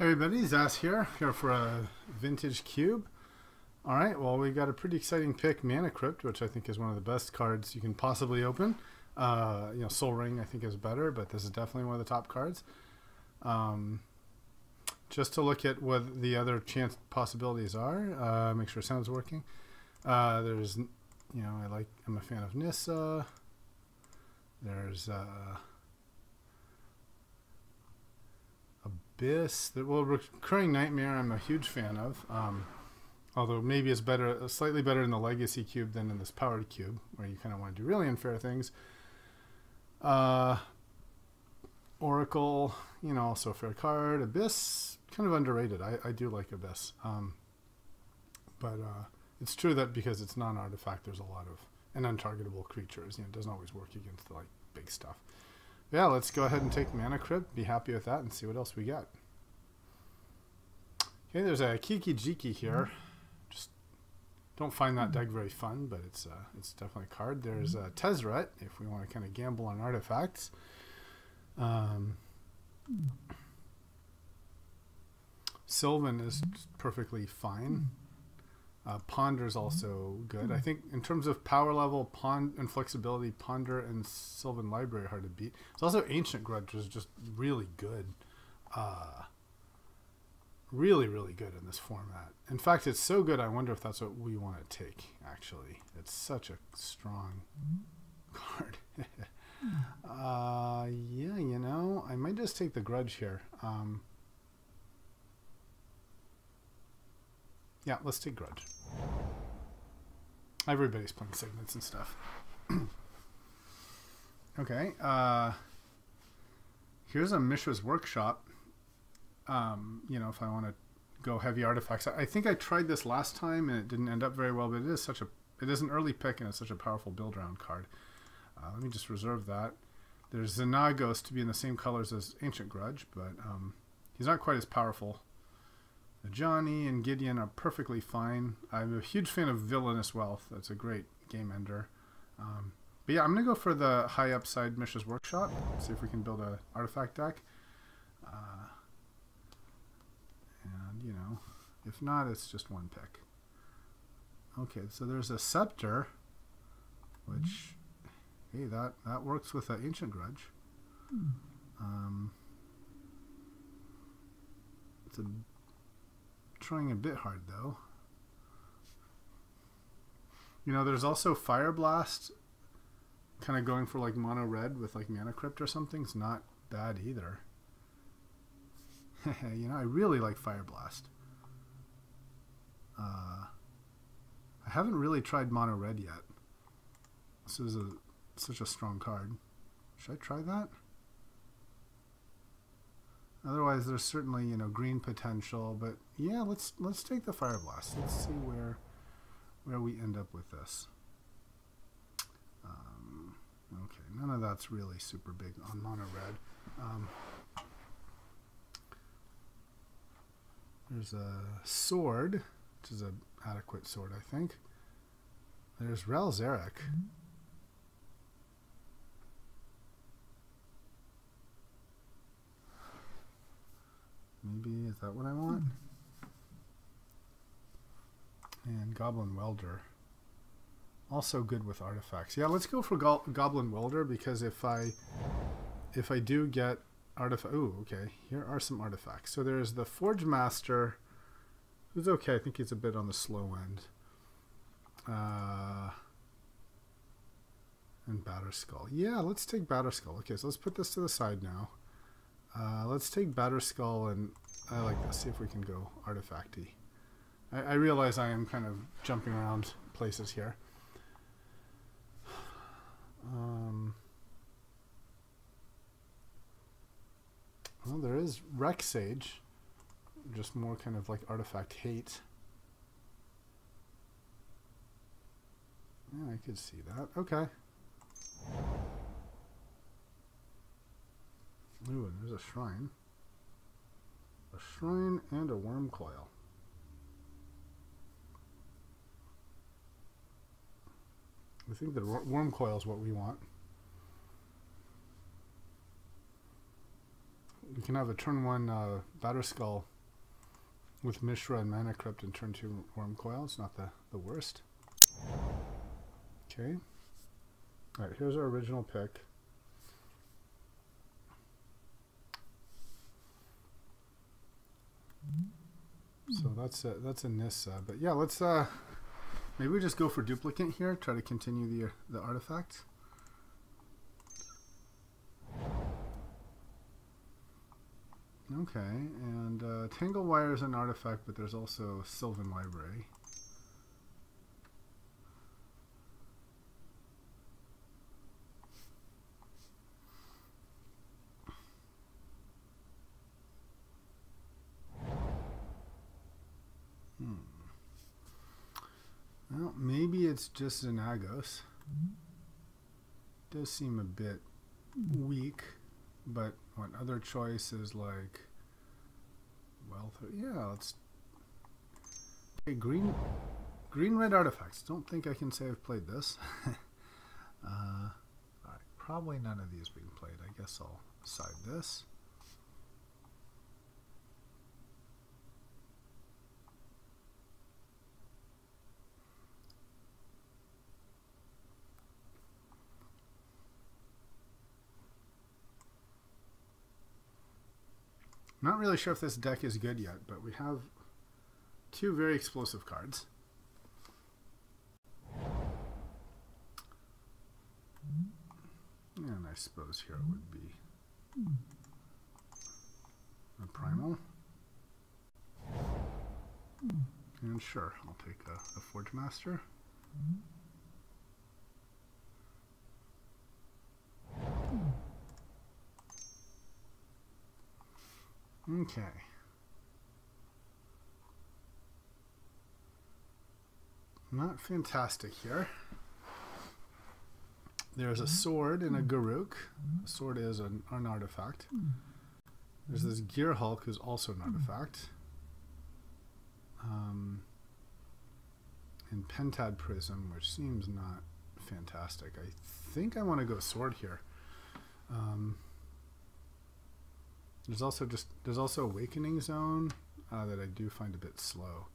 Hey everybody, Zaz here for a vintage cube. Alright, well we got a pretty exciting pick, Mana Crypt, which I think is one of the best cards you can possibly open. Soul Ring I think is better, but this is definitely one of the top cards. Just to look at what the other chance possibilities are, make sure sound's working. There's, I'm a fan of Nissa. There's Abyss. Well, Recurring Nightmare I'm a huge fan of. Although maybe it's better, slightly better in the Legacy cube than in this powered cube, where you kind of want to do really unfair things. Oracle, also a fair card. Abyss, kind of underrated. I do like Abyss. But it's true that because it's non-artifact, there's a lot of untargetable creatures. It doesn't always work against the big stuff. Yeah, let's go ahead and take Mana Crypt, be happy with that, and see what else we got. Okay, there's a Kiki Jiki here. Just don't find that deck very fun, but it's definitely a card. There's a Tezzeret, if we want to kind of gamble on artifacts. Sylvan is perfectly fine. Ponder's also good. I think in terms of power level, and flexibility, Ponder and Sylvan Library are hard to beat. It's also Ancient Grudge, which is just really good. Really, really good in this format. In fact, it's so good, I wonder if that's what we want to take, actually. It's such a strong card. Yeah, I might just take the Grudge here. Yeah, let's take Grudge. Everybody's playing Signets and stuff. Okay. Here's a Mishra's Workshop. If I want to go heavy artifacts. I think I tried this last time and it didn't end up very well, but it is an early pick and it's such a powerful build round card. Let me just reserve that. There's Xenagos to be in the same colors as Ancient Grudge, but he's not quite as powerful. Johnny and Gideon are perfectly fine. I'm a huge fan of Villainous Wealth. That's a great game ender. But yeah, I'm going to go for the high upside Mishra's Workshop. See if we can build an artifact deck. And, if not, it's just one pick. Okay, so there's a Scepter, which, hey, that works with an Ancient Grudge. It's trying a bit hard though. There's also Fire Blast, kind of going for mono red with Mana Crypt or something. It's not bad either. I really like Fire Blast. I haven't really tried mono red yet. This is such a strong card. Should I try that? Otherwise, there's certainly green potential, but yeah, let's take the Fire Blast. Let's see where we end up with this. Okay, none of that's really super big on mono red. There's a Sword, which is an adequate sword, I think. There's Relzeric. Maybe, is that what I want? And Goblin Welder. Also good with artifacts. Yeah, let's go for Goblin Welder, because if I do get artifact... Ooh, okay. Here are some artifacts. So there's the Forge Master, who's okay. I think he's a bit on the slow end. And Batterskull. Yeah, let's take Batterskull. Okay, so let's put this to the side now. Let's take Batterskull, and I like this. See if we can go artifacty. I realize I am kind of jumping around places here. Well, there is Rexage, just more kind of artifact hate. Yeah, I could see that. Okay. Ooh, and there's a Shrine. A Shrine and a Worm Coil. I think the Worm Coil is what we want. we can have a turn 1 Batterskull with Mishra and Mana Crypt and turn 2 Worm Coil. It's not the worst. Okay. Alright, here's our original pick. So that's a Nissa. But yeah, let's maybe we just go for duplicate here, try to continue the artifact. Okay, and Tangle Wire is an artifact, but there's also Sylvan Library. Well, maybe it's just Xenagos. Does seem a bit weak, but what other choices like Wealth? Yeah, let's. Okay, green red artifacts. Don't think I can say I've played this. Alright, probably none of these being played. I guess I'll side this. Not really sure if this deck is good yet, but we have 2 very explosive cards. And I suppose here it would be a Primal. And sure, I'll take a Forge Master. Okay. Not fantastic here. There's a sword and a Garruk. A sword is an artifact. There's this Gear Hulk who's also an artifact. And Pentad Prism, which seems not fantastic. I think I want to go sword here. There's also Awakening Zone that I do find a bit slow.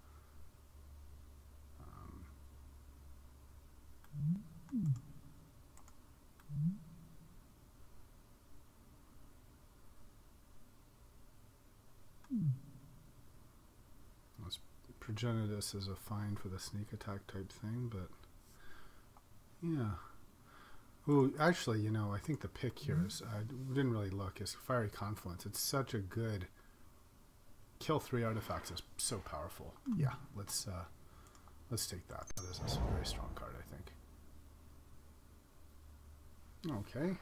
Progenitus is a fine for the sneak attack type thing, but yeah. Ooh, actually, you know, I think the pick here is, I didn't really look, is Fiery Confluence. It's such a good kill 3 artifacts is so powerful. Yeah, let's take that. That is a very strong card, I think. Okay.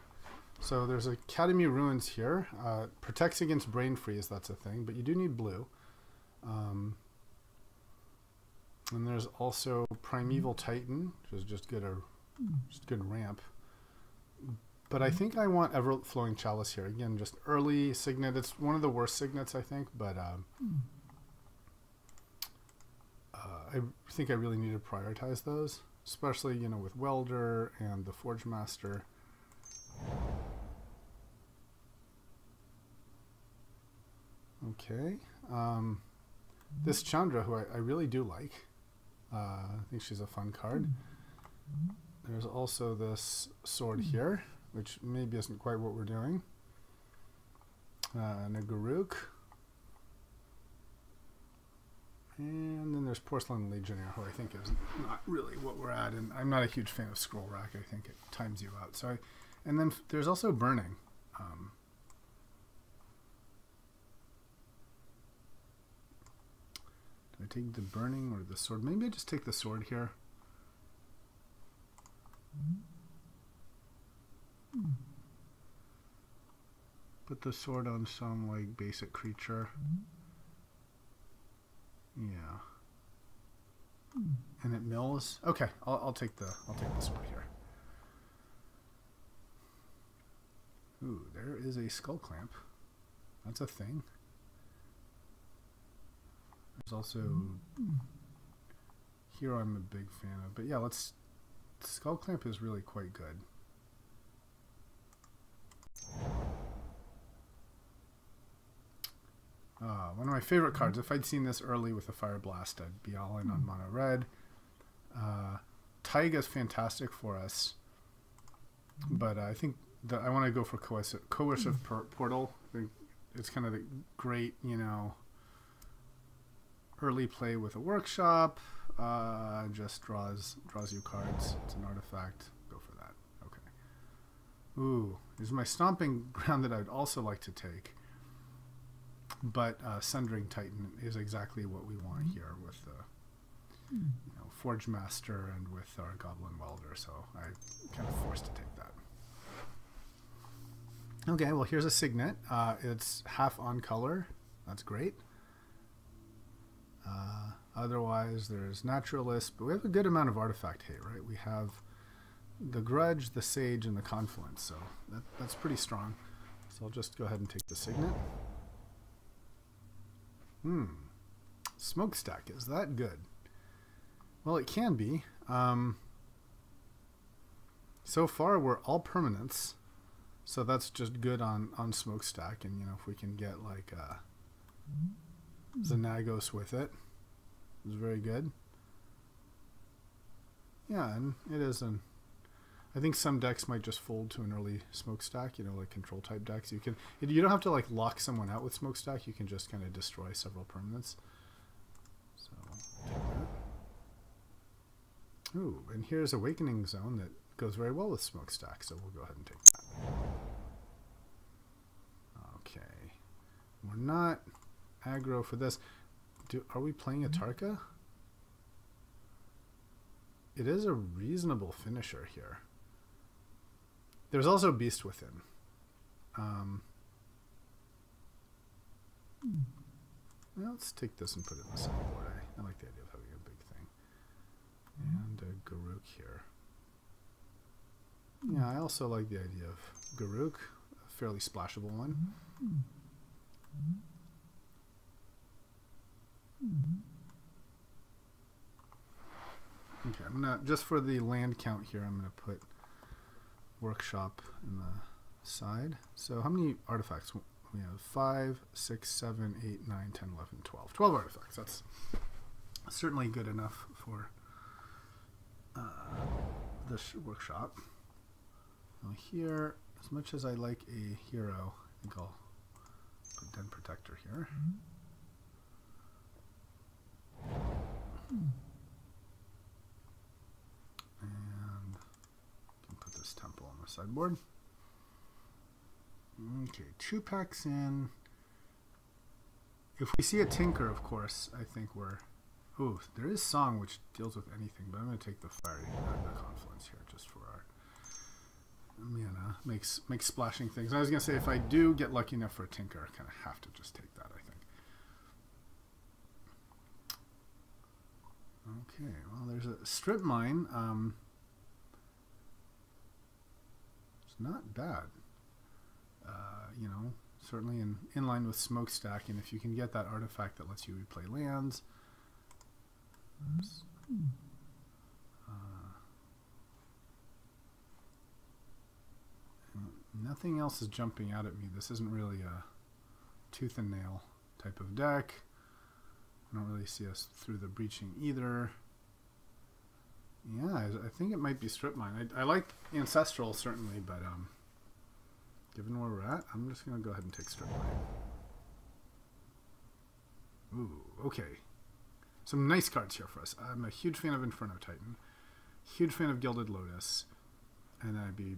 So there's Academy Ruins here. Protects against Brain Freeze, that's a thing, but you do need blue. And there's also Primeval Titan, which is just good ramp. But I think I want Everflowing Chalice here. Again, just early Signet. It's one of the worst Signets, I think, but I think I really need to prioritize those, especially, you know, with Welder and the Forge Master. Okay. This Chandra, who I really do like. I think she's a fun card. There's also this sword here, which maybe isn't quite what we're doing. And a Garruk. And then there's Porcelain Legionnaire, who I think is not really what we're at. And I'm not a huge fan of Scroll Rack. I think it times you out. So, and then there's also Burning. Do I take the Burning or the sword? Maybe I just take the sword here. Put the sword on some like basic creature. Yeah. And it mills. Okay, I'll take the sword here. Ooh, there is a Skull Clamp. That's a thing. There's also Hero I'm a big fan of. But yeah, Skull Clamp is really quite good. One of my favorite cards. If I'd seen this early with a Fire Blast, I'd be all in on mono red. Taiga's fantastic for us, but I think that I want to go for Coercive Portal. I think it's kind of the great, you know, early play with a workshop. Just draws you cards. It's an artifact. Go for that. Okay. Ooh, here's my Stomping Ground that I'd also like to take. But Sundering Titan is exactly what we want here with the Forge Master and with our Goblin Welder, so I'm kind of forced to take that. Okay, well here's a Signet. It's half on color. That's great. Otherwise, there's Naturalist, but we have a good amount of artifact hate, right? We have the Grudge, the Sage, and the Confluence, so that's pretty strong. So I'll just go ahead and take the Signet. Smokestack, is that good? Well, it can be. So far, we're all permanents, so that's just good on Smokestack. And you know, if we can get like Xenagos with it, it's very good. Yeah, and it is an. I think some decks might just fold to an early Smokestack, you know, like control type decks. You don't have to like lock someone out with Smokestack. You can just kind of destroy several permanents. So take that. Ooh, and here's Awakening Zone that goes very well with Smokestack, so we'll go ahead and take that. Okay. We're not aggro for this. Are we playing a Tarka? It is a reasonable finisher here. There's also Beast Within. Let's take this and put it in the sideboard. I like the idea of having a big thing. And a Garruk here. Yeah, I also like the idea of Garruk, a fairly splashable one. Okay, I'm gonna, just for the land count here, I'm gonna put Workshop in the side. So how many artifacts? We have 5, 6, 7, 8, 9, 10, 11, 12. 12 artifacts. That's certainly good enough for this workshop. Now here, as much as I like a hero, I think I'll put Den Protector here. And can put this temple on the sideboard. Okay, 2 packs in. If we see a Tinker, of course, I think we're... Ooh, there is Song, which deals with anything, but I'm going to take the Fiery the Confluence here, just for our mana. Makes splashing things. I was going to say, if I do get lucky enough for a Tinker, I kind of have to just take that, I think. Okay, well, there's a Strip Mine. It's not bad. You know, certainly in line with Smokestack, and if you can get that artifact that lets you replay lands. Oops. Nothing else is jumping out at me. This isn't really a tooth and nail type of deck. I don't really see us through the breaching either. Yeah, I think it might be Strip Mine. I like Ancestral, certainly, but given where we're at, I'm just going to go ahead and take Strip Mine. Ooh, okay. Some nice cards here for us. I'm a huge fan of Inferno Titan, huge fan of Gilded Lotus, and I'd be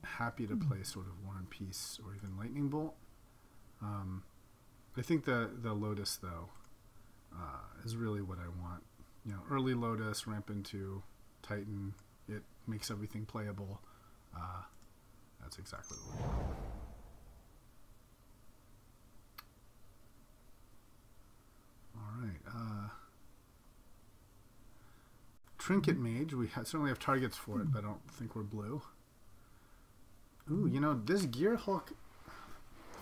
happy to play sort of War and Peace or even Lightning Bolt. I think the Lotus, though, is really what I want. You know, early Lotus, ramp into Titan, it makes everything playable. That's exactly what we want. Alright, Trinket Mage, we certainly have targets for it, but I don't think we're blue. Ooh, you know, this Gear Hulk,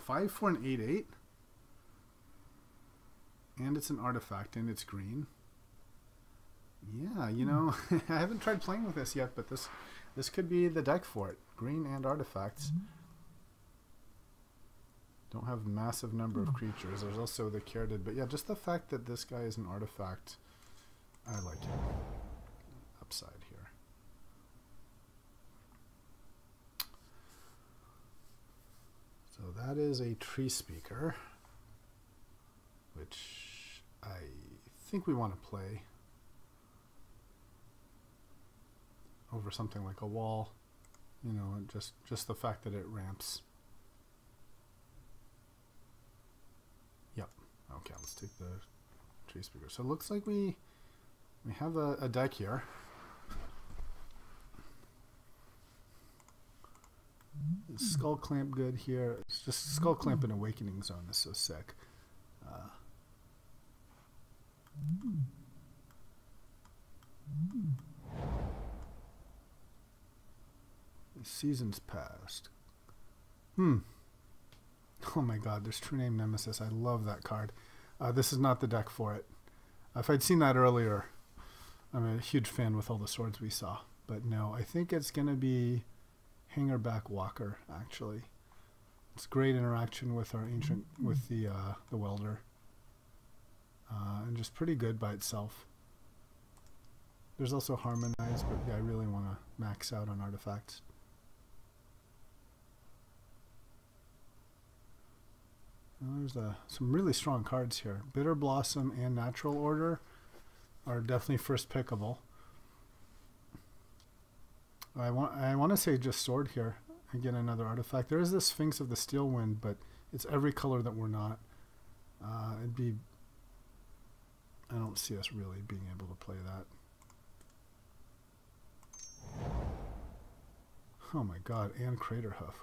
5 for an 8/8, and it's an artifact, and it's green. Yeah, you know, I haven't tried playing with this yet, but this could be the deck for it. Green and artifacts. Don't have massive number of creatures. There's also the Caridid, but yeah, just the fact that this guy is an artifact, I like it. Upside here. So that is a Tree Speaker, which I think we want to play over something like a wall, you know, and just the fact that it ramps. Yep. Okay, let's take the Tree Speaker. So it looks like we have a deck here. Skull Clamp good here. It's just Skull Clamp and Awakening Zone is so sick. Seasons Past. Oh my god, there's True Name Nemesis. I love that card. This is not the deck for it. If I'd seen that earlier, I'm a huge fan with all the swords we saw. But no, I think it's going to be Hangerback Walker, actually. It's great interaction with our ancient, with the welder. And just pretty good by itself. There's also Harmonize, but yeah, I really want to max out on artifacts. There's some really strong cards here. Bitter Blossom and Natural Order are definitely first pickable. I want to say just Sword here. Again, another artifact. There is the Sphinx of the Steel Wind, but it's every color that we're not. I don't see us really being able to play that. Oh my god, and Craterhoof.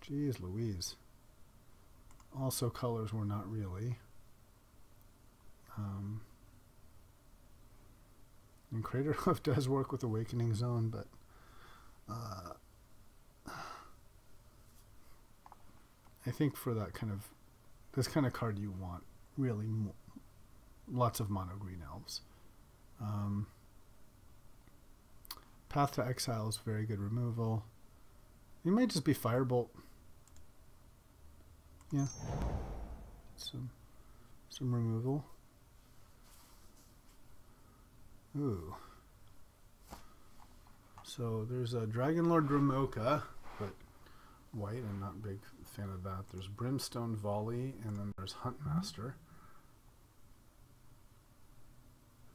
Jeez Louise. Also colors were not really. And Craterhoof does work with Awakening Zone, but I think for that kind of, this kind of card you want really lots of mono green elves. Path to Exile is very good removal. You might just be Firebolt. Yeah, some removal. Ooh. So there's a Dragonlord Dramoka, but white. I'm not a big fan of that. There's Brimstone Volley, and then there's Huntmaster,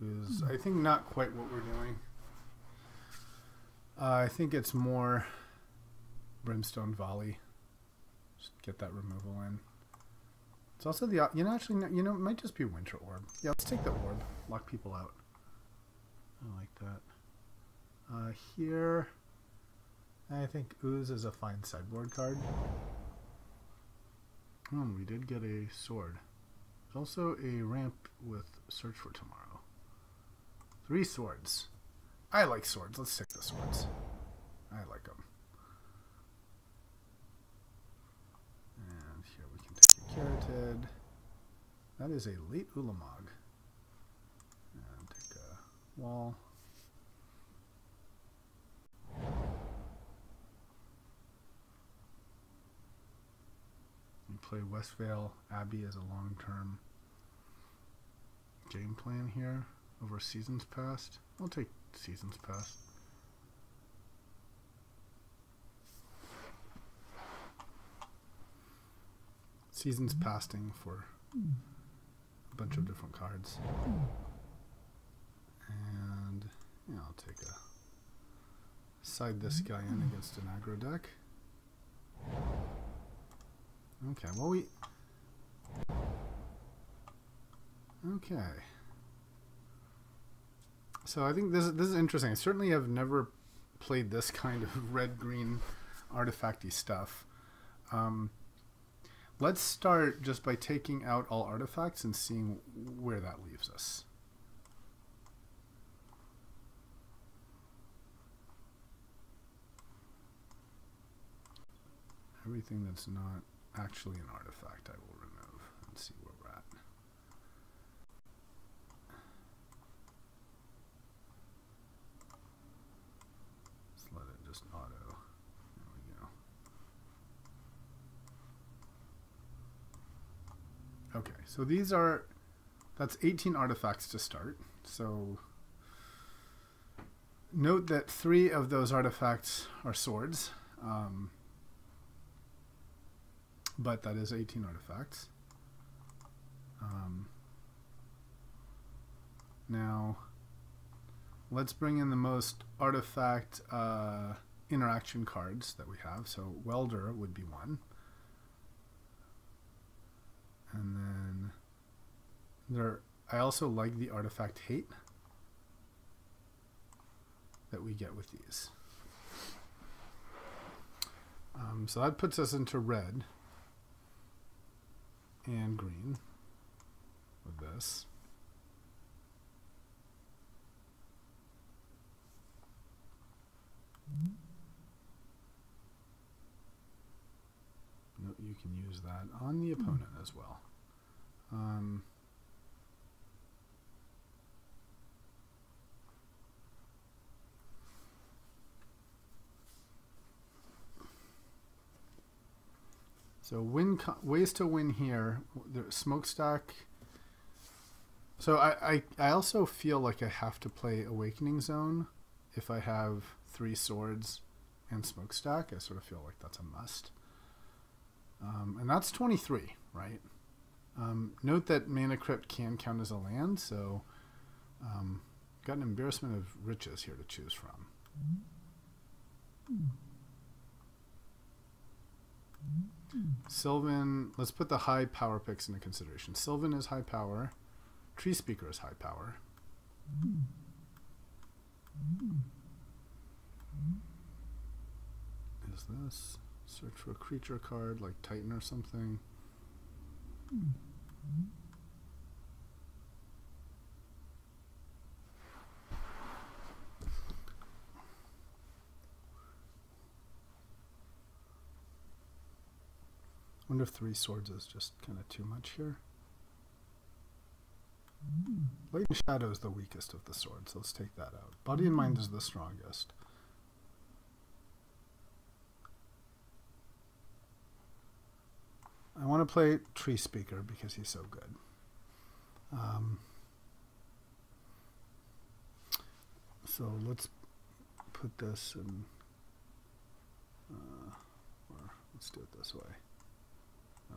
who's I think not quite what we're doing. I think it's more Brimstone Volley. Just get that removal in. It's also the, actually, it might just be Winter Orb. Yeah, let's take the Orb. Lock people out. I like that. Here, I think Ooze is a fine sideboard card. We did get a sword. There's also a ramp with Search for Tomorrow. 3 swords. I like swords. Let's take the swords. I like them. And here we can take a Caridid. That is a late Ulamog. And take a wall. You play Westvale Abbey as a long-term game plan here over Seasons Past. I'll take Seasons Past. Seasons Pasting for a bunch of different cards. And yeah, I'll take a side this guy in against an aggro deck. Okay, well okay. So I think this is interesting. I certainly have never played this kind of red-green artifacty stuff. Let's start just by taking out all artifacts and seeing where that leaves us. Everything that's not actually an artifact I will remove and see where we're at. Let's let it just auto. There we go. Okay, so that's 18 artifacts to start. So note that 3 of those artifacts are swords, but that is 18 artifacts. Now, let's bring in the most artifact interaction cards that we have. So welder would be 1. And then I also like the artifact hate that we get with these. So that puts us into red and green with this. No, you can use that on the opponent as well. So ways to win here. The smokestack. So I also feel like I have to play Awakening Zone if I have 3 swords and smokestack. I sort of feel like that's a must. And that's 23, right? Note that Mana Crypt can count as a land, so got an Embarrassment of Riches here to choose from. Sylvan, let's put the high power picks into consideration. Sylvan is high power. Tree Speaker is high power. Is this? Search for a creature card like Titan or something. I wonder if 3 swords is just kind of too much here. Light and Shadow is the weakest of the swords. Let's take that out. Body and Mind is the strongest. I want to play Tree Speaker because he's so good. So let's put this in, or let's do it this way.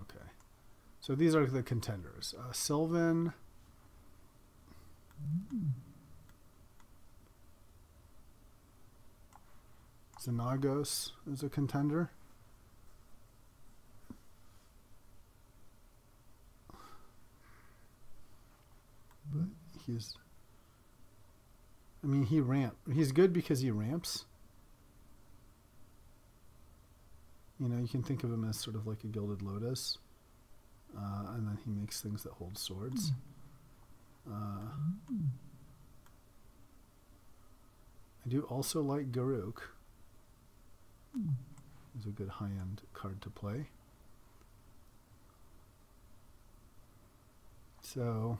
Okay. So these are the contenders. Sylvan. Xenagos is a contender. But he's good because he ramps. You know, you can think of him as sort of like a Gilded Lotus. And then he makes things that hold swords. I do also like Garuk. He's a good high-end card to play. So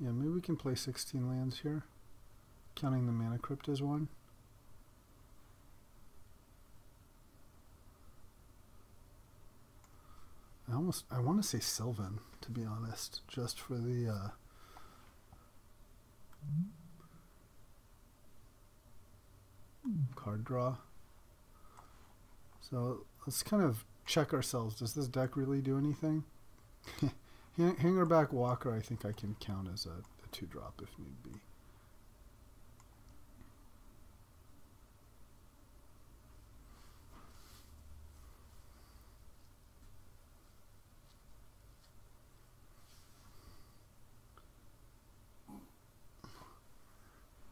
yeah, maybe we can play 16 lands here, counting the Mana Crypt as one. I want to say Sylvan, to be honest, just for the card draw. So let's kind of check ourselves. Does this deck really do anything? Hangerback Walker, I think I can count as a 2-drop if need be.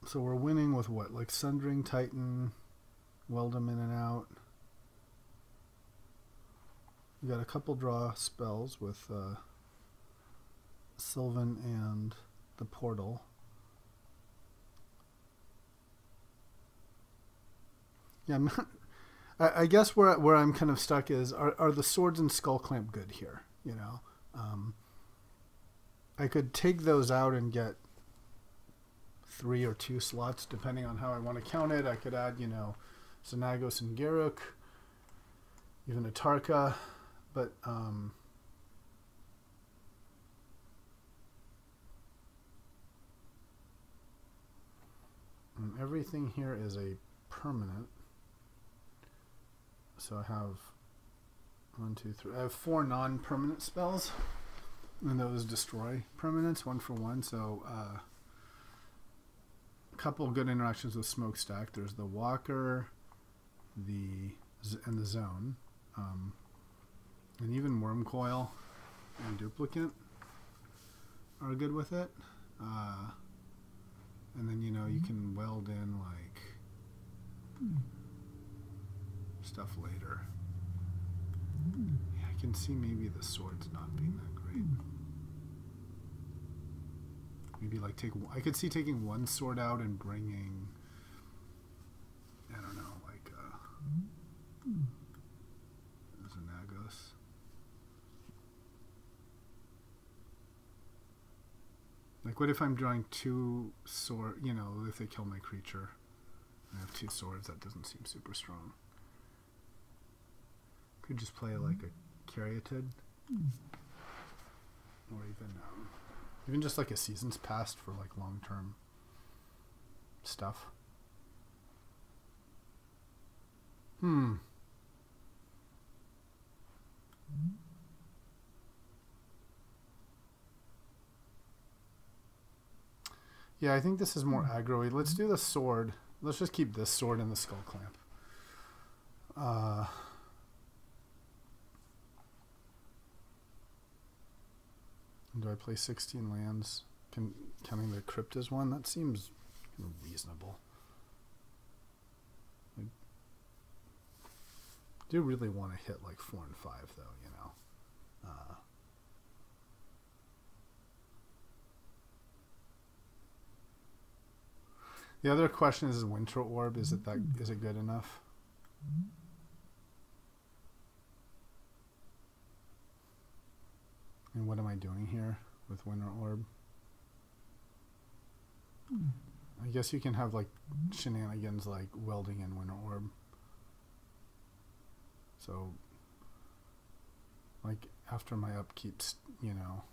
So we're winning with what? Like Sundering Titan, weld them in and out. We got a couple draw spells with Sylvan and the Portal. Yeah, I guess where I'm kind of stuck is, are the swords and Skull Clamp good here? You know, I could take those out and get 3 or 2 slots, depending on how I want to count it. I could add, you know, Xenagos and Garruk, even a Tarka, but and everything here is a permanent. So I have 1, 2, 3. I have 4 non-permanent spells, and those destroy permanents 1 for 1. So a couple good interactions with Smokestack. There's the Walker, and the Zone, and even Wormcoil and Duplicate are good with it. And then, you know, you can weld in like stuff later. Yeah, I can see maybe the sword's not being that great. Maybe like I could see taking 1 sword out and bringing, I don't know, like Xenagos. Like, what if I'm drawing 2 sword, you know, if they kill my creature, I have 2 swords, that doesn't seem super strong. Could just play like a Caryatid, or even just like a Seasons Past for like long-term stuff. Yeah, I think this is more aggro-y. Let's do the sword. Let's just keep this sword in the Skull Clamp. Do I play 16 lands? Counting the Crypt as one? That seems reasonable. I do really want to hit like 4 and 5, though, you know. The other question is Winter Orb. Is it good enough? And what am I doing here with Winter Orb? I guess you can have like shenanigans like welding in Winter Orb. So like after my upkeeps, you know,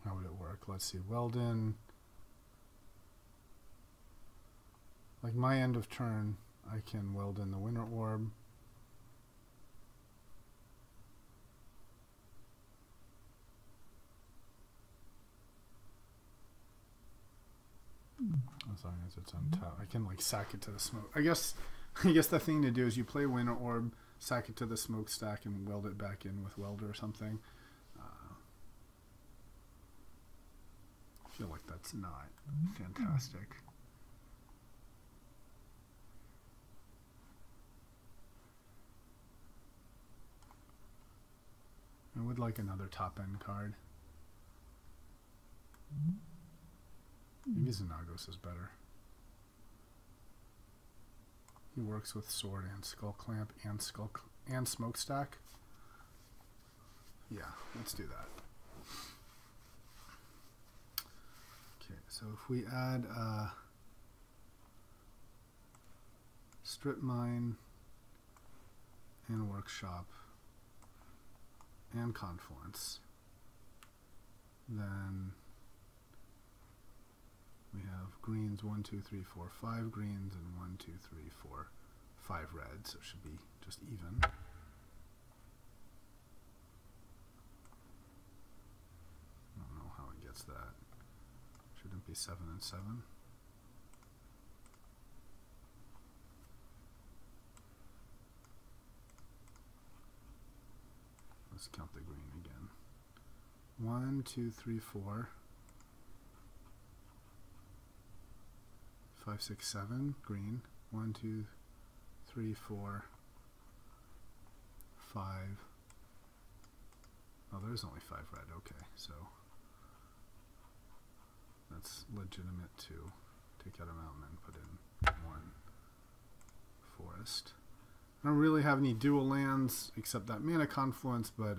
how would it work? Let's see, Weldon. Like my end of turn, I can weld in the Winter Orb. As long as it's on top, I can like sack it to the smoke. I guess the thing to do is you play Winter Orb, sack it to the Smokestack, and weld it back in with Welder or something. I feel like that's not fantastic. I would like another top end card. Maybe Xenagos is better. He works with sword and Skull Clamp and Smokestack. Yeah, let's do that. Okay, so if we add Strip Mine and Workshop and Confluence, then we have greens 1, 2, 3, 4, 5 greens, and 1, 2, 3, 4, 5 reds, so it should be just even. I don't know how it gets that. Shouldn't it be 7 and 7? Let's count the green again. 1, 2, 3, 4. 5, 6, 7 green. 1, 2, 3, 4, 5. Oh, there's only 5 red. Okay, so that's legitimate to take out a mountain and put in 1 forest. I don't really have any dual lands except that Mana Confluence, but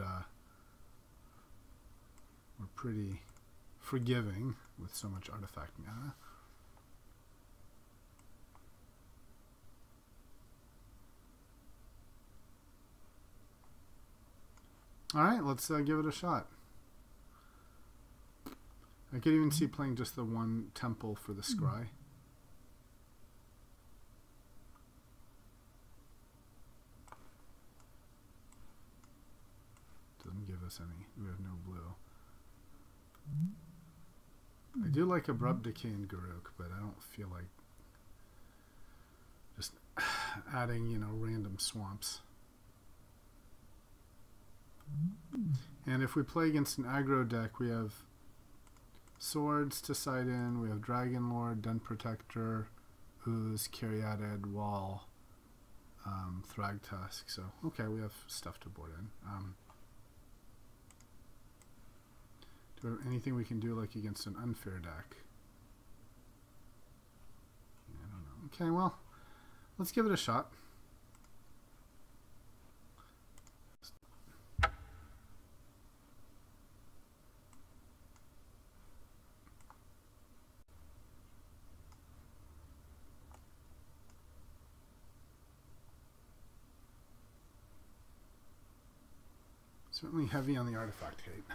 we're pretty forgiving with so much artifact mana. Alright, let's give it a shot. I could even see playing just the one temple for the scry. Doesn't give us any. We have no blue. I do like Abrupt Decay and Garruk, but I don't feel like just adding, you know, random swamps. And if we play against an aggro deck, we have Swords to side in, we have Dragon Lord, Den Protector, Ooze, Caryatid, Wall, Thragtusk. So, okay, we have stuff to board in. Do we have anything we can do like against an unfair deck? I don't know. Okay, well, let's give it a shot. Certainly heavy on the artifact hate.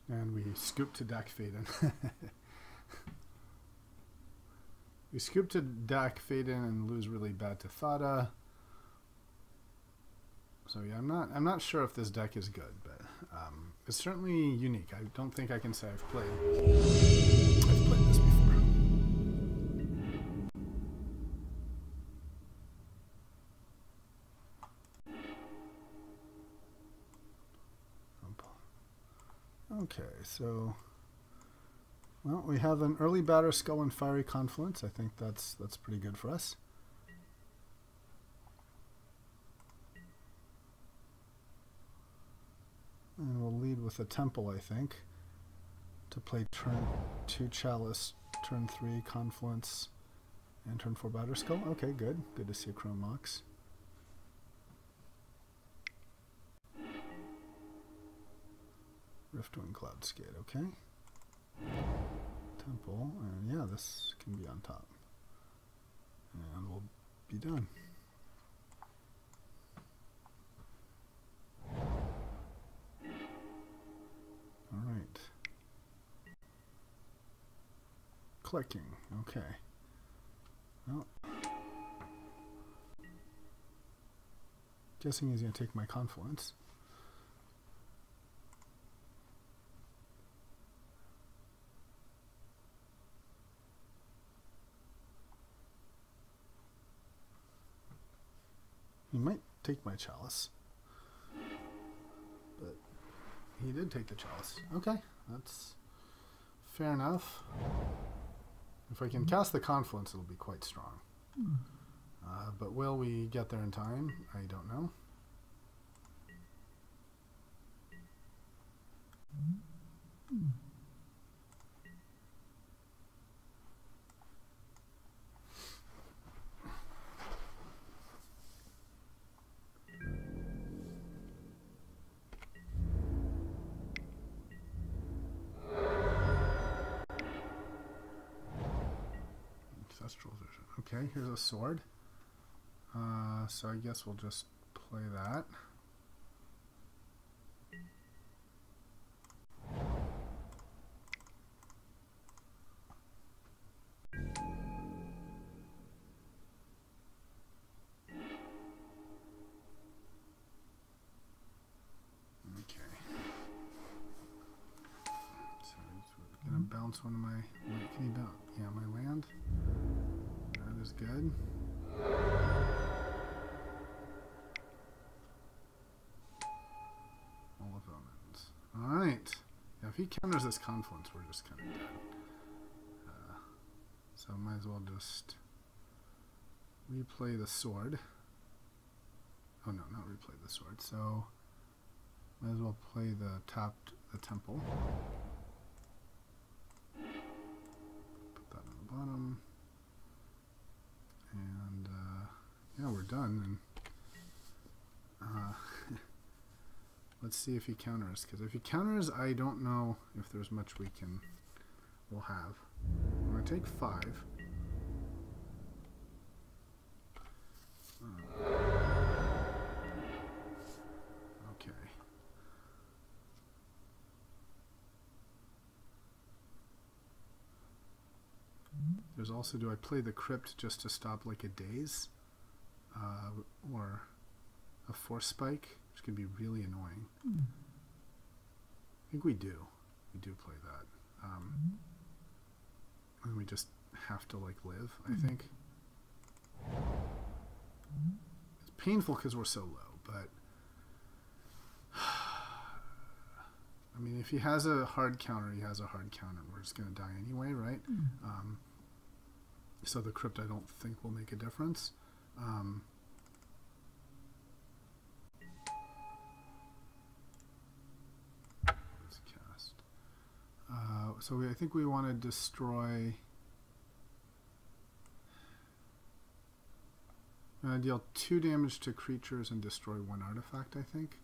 And we scoop to deck Faden. We scoop to deck Faden and lose really bad to Thada. So yeah, I'm not sure if this deck is good, but it's certainly unique. I don't think I can say I've played this before. Okay, so well, we have an early batter Skull and Fiery Confluence. I think that's pretty good for us. And we'll lead with a Temple, I think, to play turn 2 Chalice, turn 3 Confluence, and turn 4 Batter Skull. Okay, good. Good to see a Chrome Mox. Riftwind Cloudscape, okay. Temple, and yeah, this can be on top. And we'll be done. Alright. Clicking, okay. Well, guessing he's going to take my Confluence. He might take my Chalice, but he did take the Chalice. Okay, that's fair enough. If I can cast the Confluence, it'll be quite strong. But will we get there in time? I don't know. Ancestral Vision. Okay, here's a sword. So I guess we'll just play that. Bounce one of my, can you bounce? Yeah, my land. That is good. All of omens. Alright. Yeah, if he counters this Confluence, we're just kind of dead. So might as well just replay the sword. Oh no, not replay the sword. So might as well play the temple. Bottom, and yeah, we're done. And Let's see if he counters, because if he counters, I don't know if there's much we'll have. I'm going to take 5. Okay. There's also, do I play the crypt just to stop like a daze? Or a force spike, which can be really annoying. I think we do. We do play that. And we just have to like live, I think. It's painful because we're so low, but I mean, if he has a hard counter, he has a hard counter. We're just going to die anyway, right? So the crypt I don't think will make a difference. Let's cast. So I think we want to destroy. I'm going to deal 2 damage to creatures and destroy 1 artifact, I think.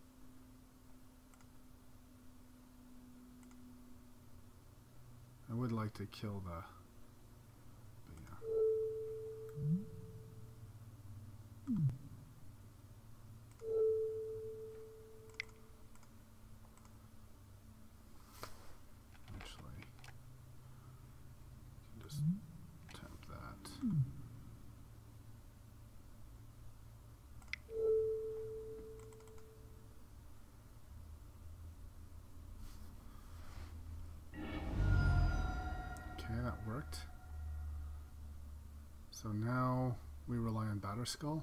I would like to kill the... But yeah. Actually, you can just tempt that. Okay, that worked. So now we rely on Batterskull.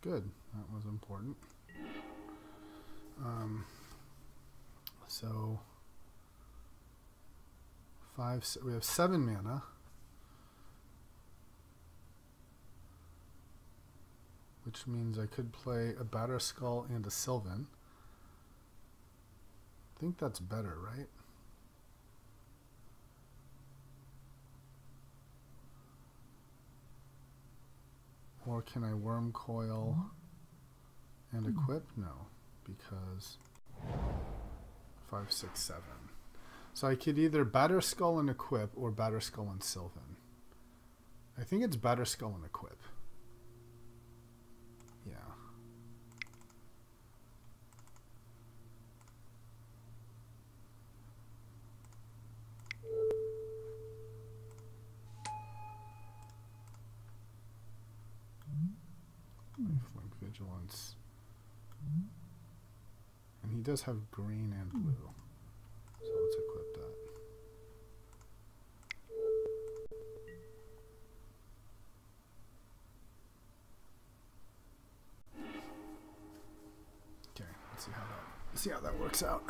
Good. That was important. So we have 7 mana, which means I could play a Batterskull and a Sylvan. I think that's better, right? Or can I Worm Coil and equip? No, because 5, 6, 7. So I could either Batterskull and equip or Batterskull and Sylvan. I think it's Batterskull and equip. Yeah. Lifelink Vigilance. And he does have green and blue. So let's equip that. Okay, let's see how that works out.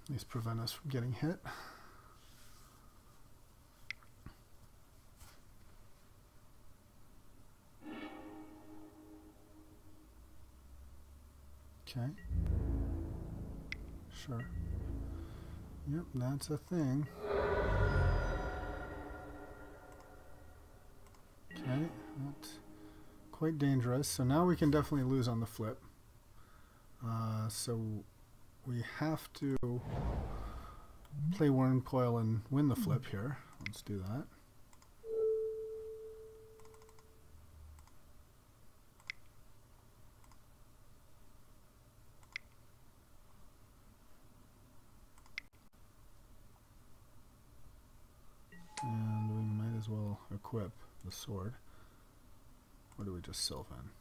These prevent us from getting hit. Okay. Sure. Yep, that's a thing. Okay, that's quite dangerous. So now we can definitely lose on the flip. So we have to play Worm Coil and win the flip here. Let's do that. And we might as well equip the sword. Or do we just Sylvan?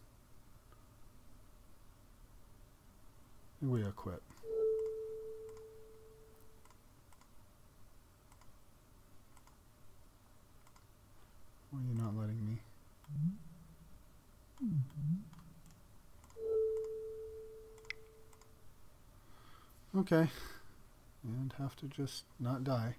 I think we equip. Why are you not letting me? Okay. And have to just not die.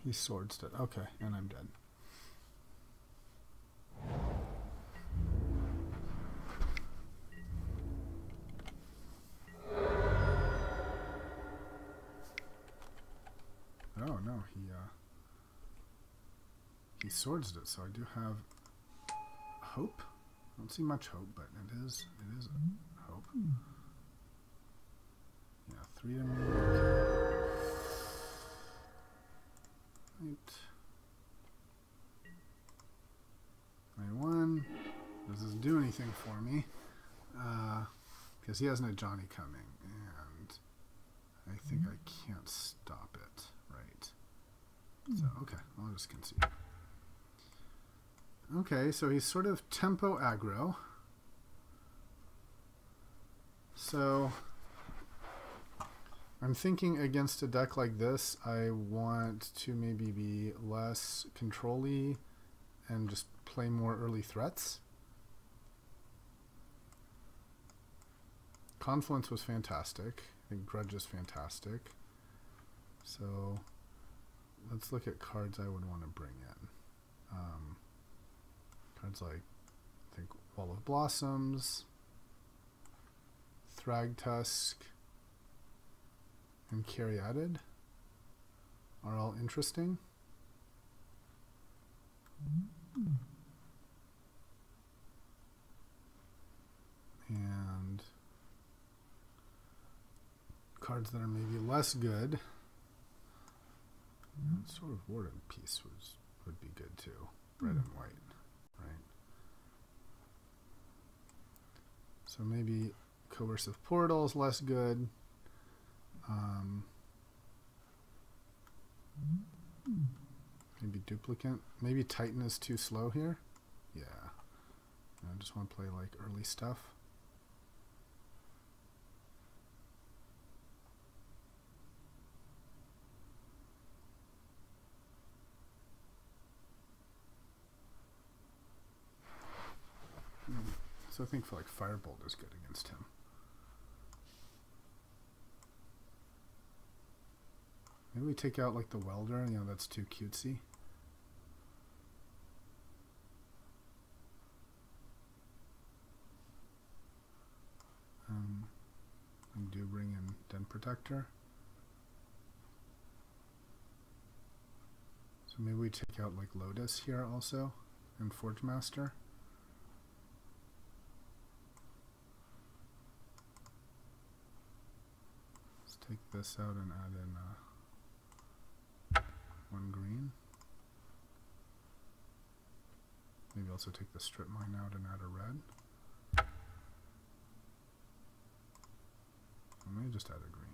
He swords it. Okay, and I'm dead. Oh no, he swords it, so I do have hope. I don't see much hope, but it is a hope. Yeah, 3 to make. Right. 91. Doesn't do anything for me. Because he hasn't a Johnny coming, and I think I can't stop it. Right. So, okay, I'll just concede. Okay, so he's sort of tempo aggro. So I'm thinking against a deck like this, I want to maybe be less control-y and just play more early threats. Confluence was fantastic. I think Grudge is fantastic. So let's look at cards I would want to bring in. Cards like, I think, Wall of Blossoms, Thragtusk, and Caryatid are all interesting. And cards that are maybe less good. Sort of War and Peace would be good too. Red and white, right? So maybe Coercive Portal is less good. Maybe Duplicate. Maybe Titan is too slow here. Yeah. I just want to play like early stuff. So I think for like Firebolt is good against him. Maybe we take out like the Welder, you know, that's too cutesy. And do bring in Den Protector. So maybe we take out like Lotus here also, and Forge Master. Let's take this out and add in 1 green. Maybe also take the Strip Mine out and add a red. I may just add a green,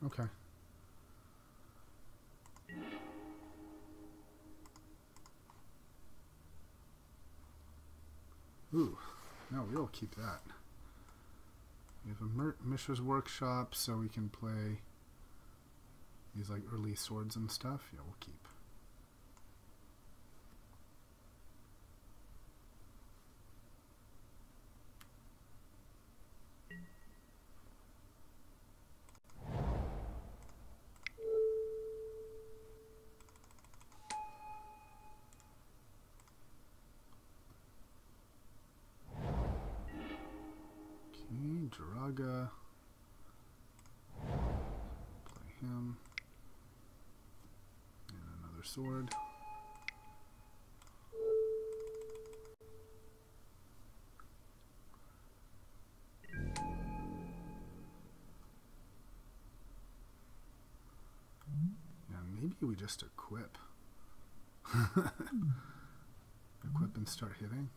yeah. Okay. Ooh, no, we'll keep that. We have a Mishra's Workshop, so we can play these like early swords and stuff. Yeah, we'll keep. Jiraga. Play him. And another sword. And maybe we just equip. Equip and start hitting.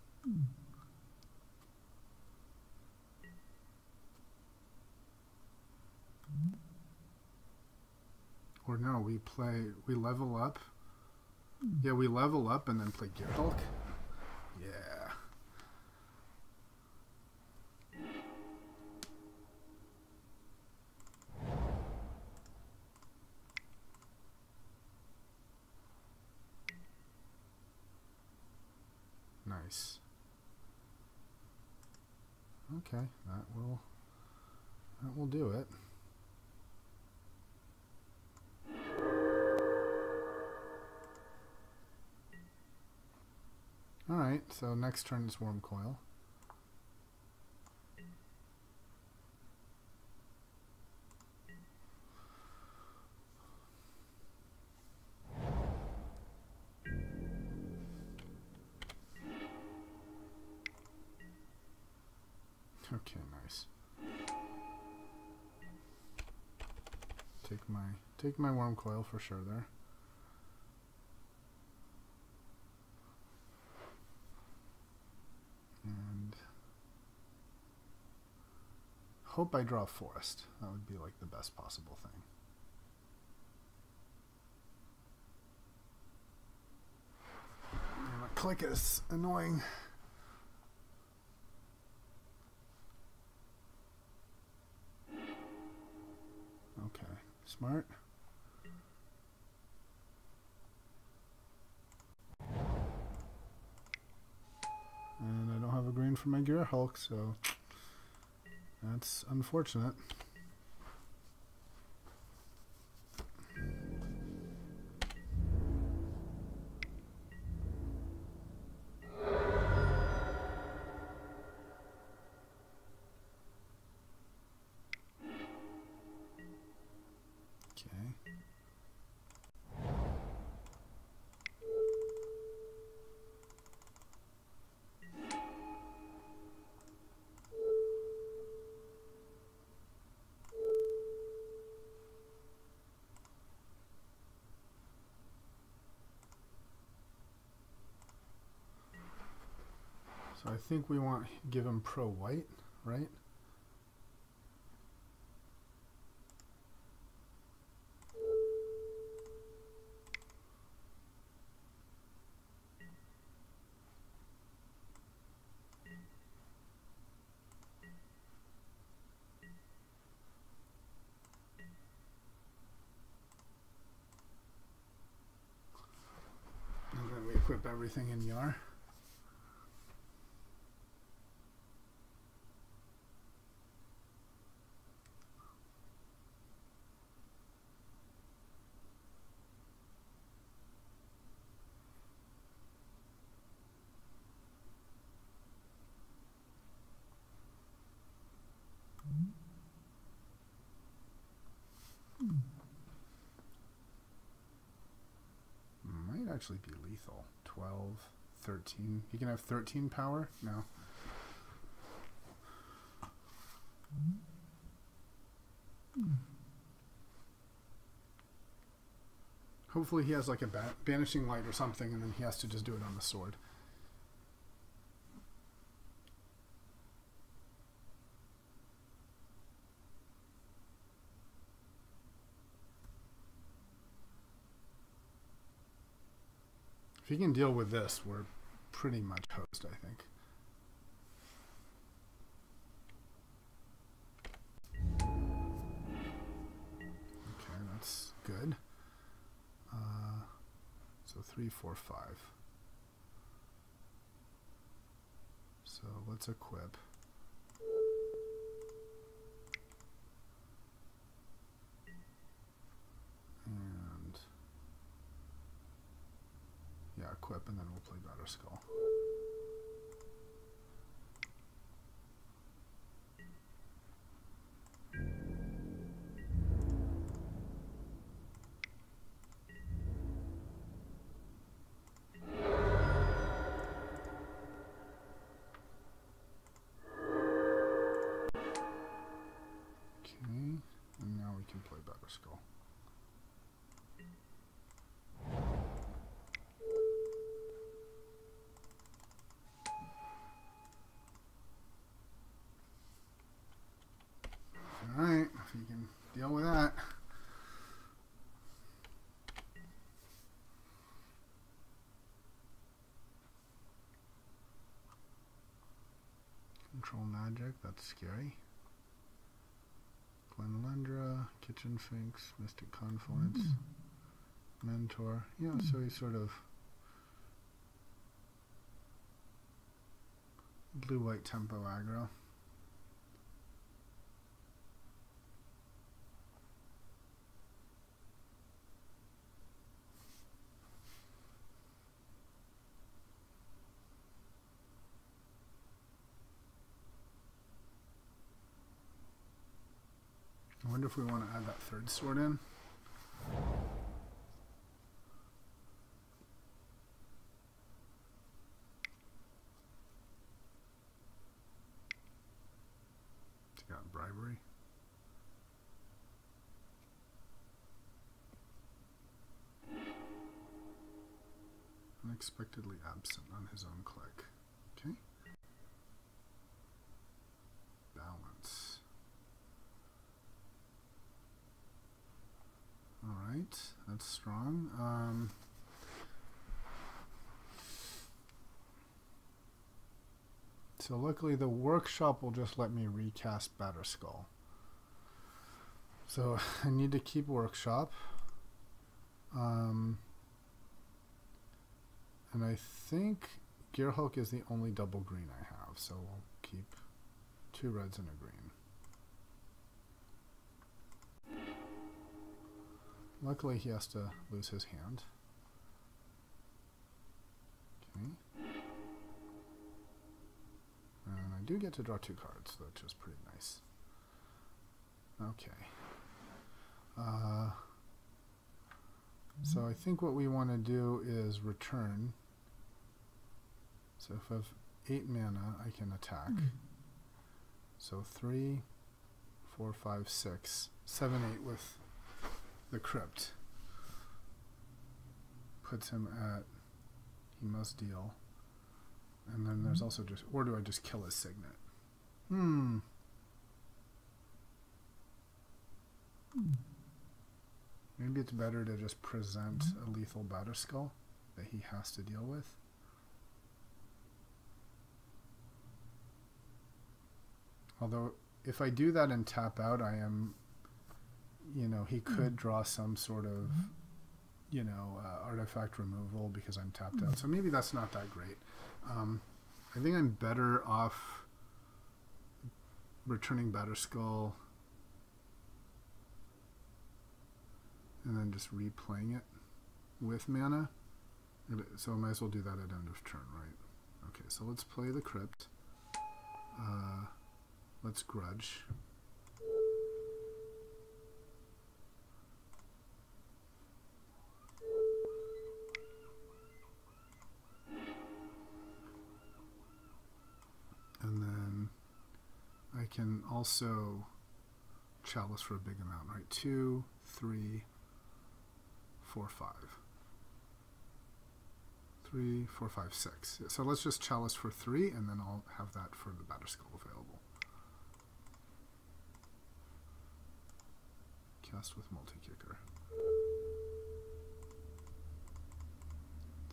Or no, we level up. Yeah, we level up and then play Gear Hulk. Yeah. Nice. Okay, that will do it. Alright, so next turn is Worm Coil. Okay, nice. Take my Worm Coil for sure there. And hope I draw a Forest. That would be like the best possible thing. And my click is annoying. Okay, smart. And I don't have a green for my Gear Hulk, so that's unfortunate. Okay. So I think we want to give him pro white, right? And then we equip everything in Yar. Might actually be lethal. 12, 13. He can have 13 power? No. Hopefully he has like a banishing light or something, and then he has to just do it on the sword. If he can deal with this, we're pretty much host, I think. Okay, that's good. So 3, 4, 5. So let's equip. And yeah, equip, and then we'll play Batter Skull. And now we can play Batter Skull. Control Magic, that's scary. Glenlendra, Kitchen Finks, Mystic Confluence, Mentor. Yeah, so he's sort of blue-white tempo aggro. I wonder if we want to add that third sword in. It's got bribery. Unexpectedly absent on his own click. Okay. Balance. Alright, that's strong. So luckily the workshop will just let me recast Batterskull. So I need to keep workshop. And I think Gearhulk is the only double green I have, so we'll keep 2 reds and a green. Luckily he has to lose his hand. Okay. And I do get to draw 2 cards, which is pretty nice. Okay. So I think what we want to do is return. So if I have 8 mana, I can attack. So 3, 4, 5, 6, 7, 8 with the Crypt. Puts him at, he must deal. And then there's also just, or do I just kill his Signet? Maybe it's better to just present a lethal Batterskull that he has to deal with. Although, if I do that and tap out, I am, you know, he could draw some sort of, you know, artifact removal because I'm tapped out. So maybe that's not that great. I think I'm better off returning Batterskull and then just replaying it with mana. So I might as well do that at end of turn, right? Okay, so let's play the Crypt. Let's Grudge. And then I can also Chalice for a big amount, right? 2, 3, 4, 5. 3, 4, 5, 6. So let's just Chalice for 3, and then I'll have that for the Batterskull available. Cast with multi-kicker.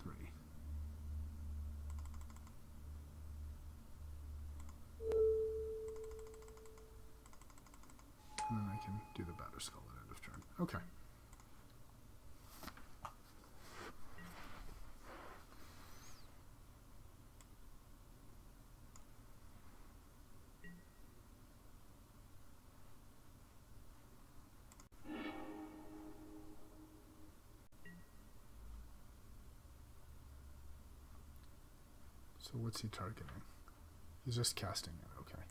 3. And then I can do the Batterskull at end of turn. Okay. So what's he targeting? He's just casting it, okay.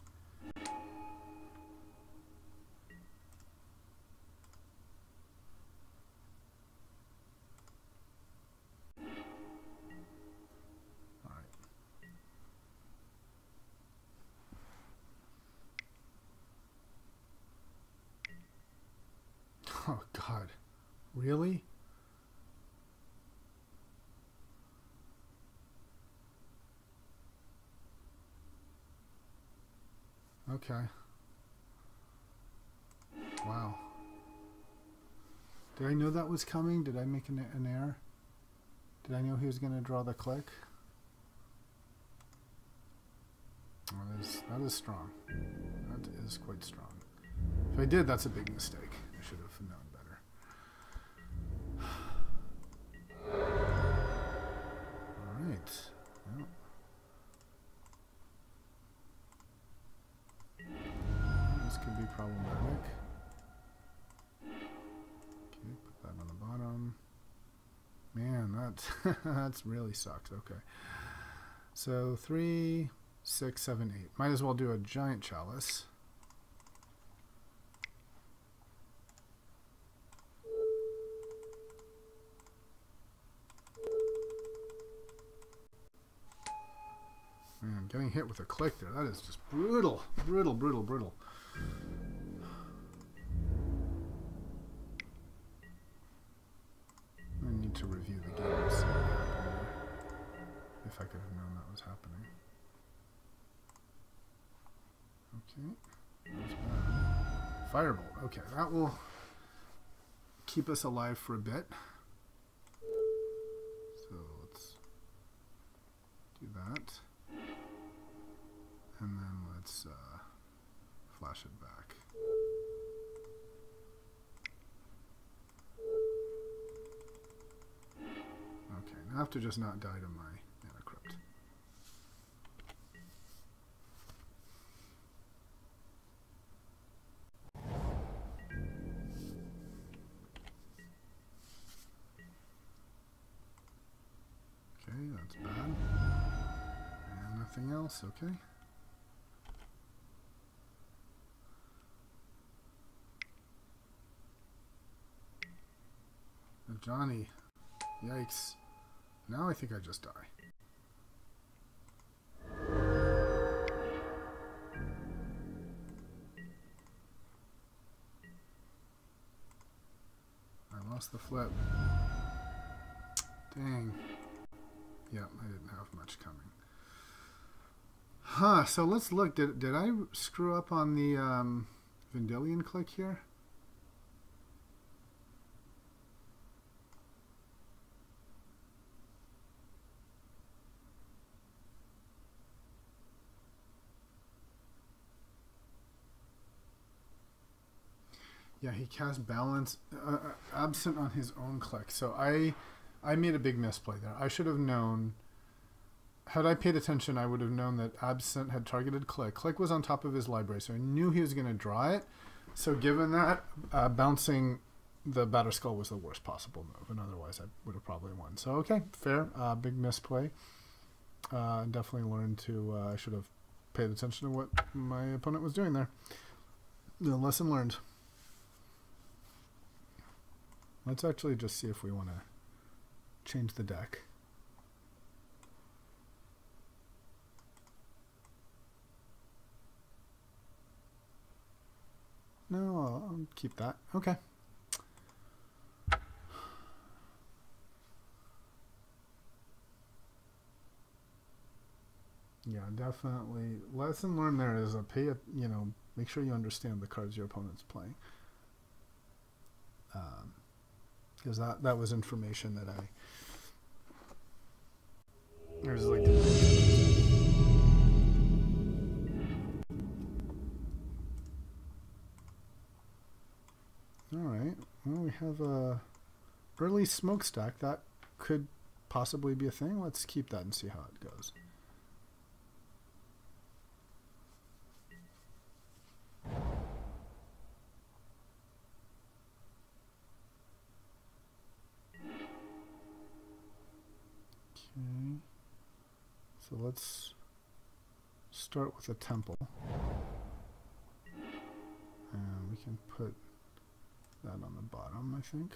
Alright. Oh God. Really? Okay. Wow. Did I know that was coming? Did I make an error? Did I know he was going to draw the click? That is strong. That is quite strong. If I did, that's a big mistake. I should have known better. All right. Well. This could be problematic. Okay, put that on the bottom. Man, that that's really sucks. Okay. So 3, 6, 7, 8. Might as well do a giant chalice. Man, getting hit with a click there, that is just brutal. Brutal, brutal, brutal. I need to review the game and see what happened there. If I could have known that was happening. Okay. That was bad. Firebolt. Okay, that will keep us alive for a bit. So let's do that. And then let's flash it back. Okay, now I have to just not die to my mana crypt. Okay, that's bad. And nothing else, okay. Johnny, yikes. Now I think I just die. I lost the flip. Dang. Yep, I didn't have much coming. Huh, so let's look. Did I screw up on the Vendilion click here? Yeah, he cast balance absent on his own click. So I made a big misplay there. I should have known. Had I paid attention, I would have known that absent had targeted click. Click was on top of his library, so I knew he was going to draw it. So given that, bouncing the Batterskull was the worst possible move, and otherwise I would have probably won. So okay, fair. Big misplay. Definitely learned to. I should have paid attention to what my opponent was doing there. The lesson learned. Let's actually just see if we want to change the deck. No, I'll keep that. Okay. Yeah, definitely. Lesson learned there is make sure you understand the cards your opponent's playing. Because that was information that I was like. All right. Well, we have a early smokestack. That could possibly be a thing. Let's keep that and see how it goes. Okay, so let's start with a temple, and we can put that on the bottom, I think.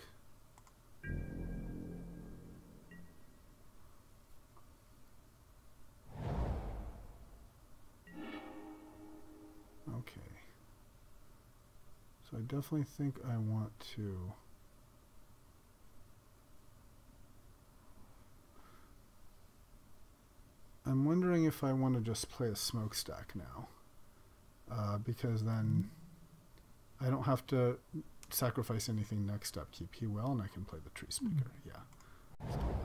Okay, so I definitely think I want to I'm wondering if I want to just play a smokestack now, because then I don't have to sacrifice anything next up. Keep he well, and I can play the tree speaker. Yeah, let's do that.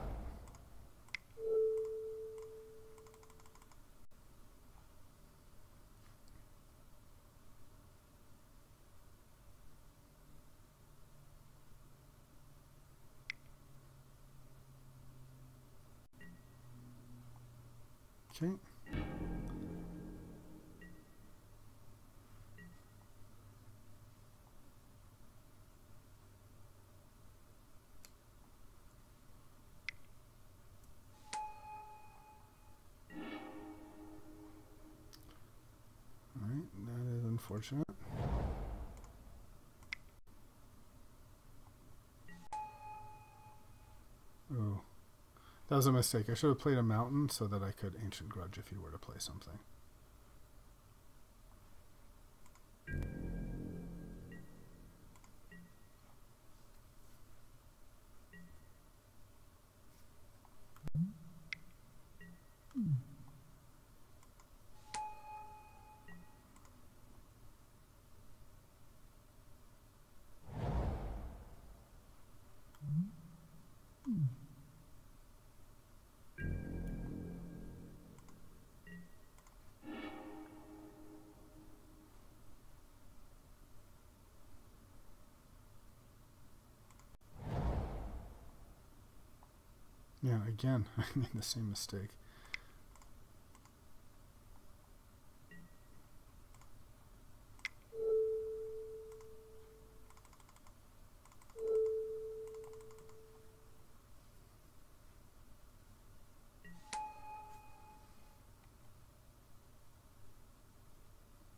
Okay. All right, that is unfortunate. Oh, that was a mistake. I should have played a mountain so that I could Ancient Grudge if you were to play something. Yeah, again, I made the same mistake.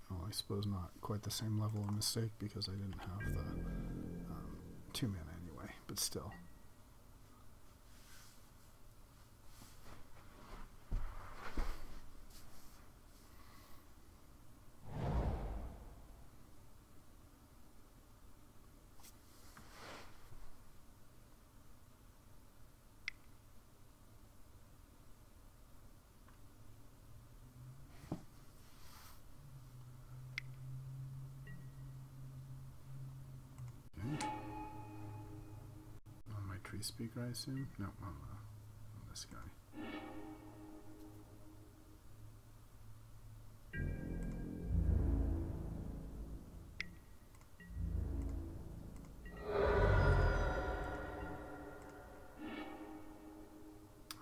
Well, I suppose not quite the same level of mistake because I didn't have the 2 mana anyway, but still. Tree speaker, I assume? No, on this guy.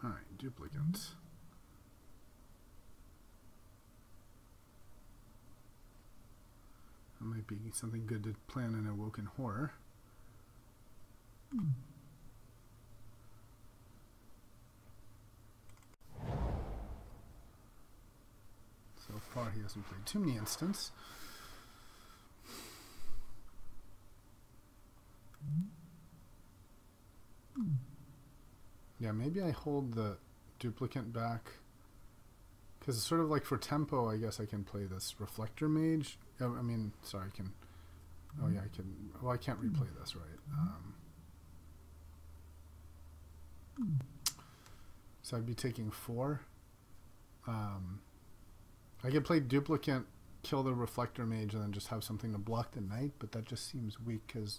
Alright, duplicates. That might be something good to plan an Awoken Horror. So far he hasn't played too many instants. Yeah, maybe I hold the duplicate back. Because it's sort of like for tempo, I guess I can play this Reflector Mage. I mean, sorry, I can... Oh yeah, I can... Well, I can't replay this, right? So I'd be taking 4. I could play duplicate, kill the Reflector Mage, and then just have something to block the Knight, but that just seems weak because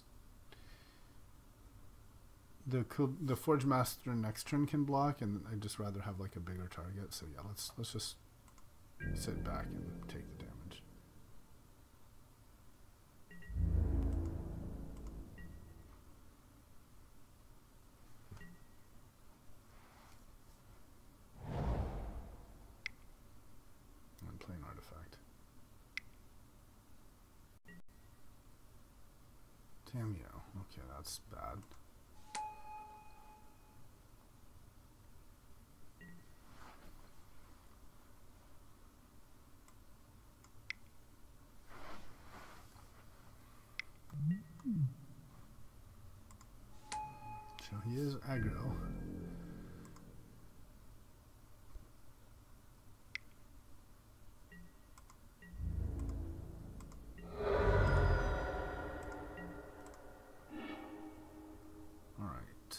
the Forge Master next turn can block, and I'd just rather have like a bigger target. So yeah, let's just sit back and take the damage. I'm playing Artifact. Damn you. Okay, that's bad. So he is aggro. Alright.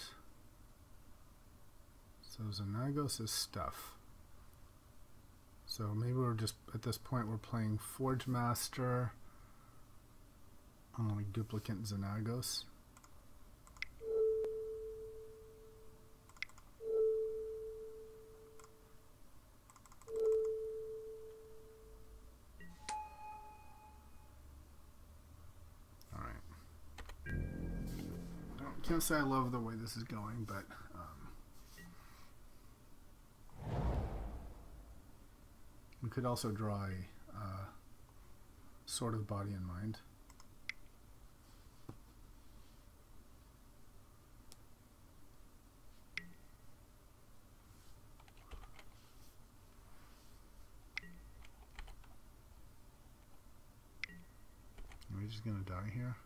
So Xenagos is stuff. So maybe we're just, at this point, we're playing Forge Master. I'm going to duplicate Xenagos. Can't say I love the way this is going, but could also draw a sort of body in mind. Are we just going to die here?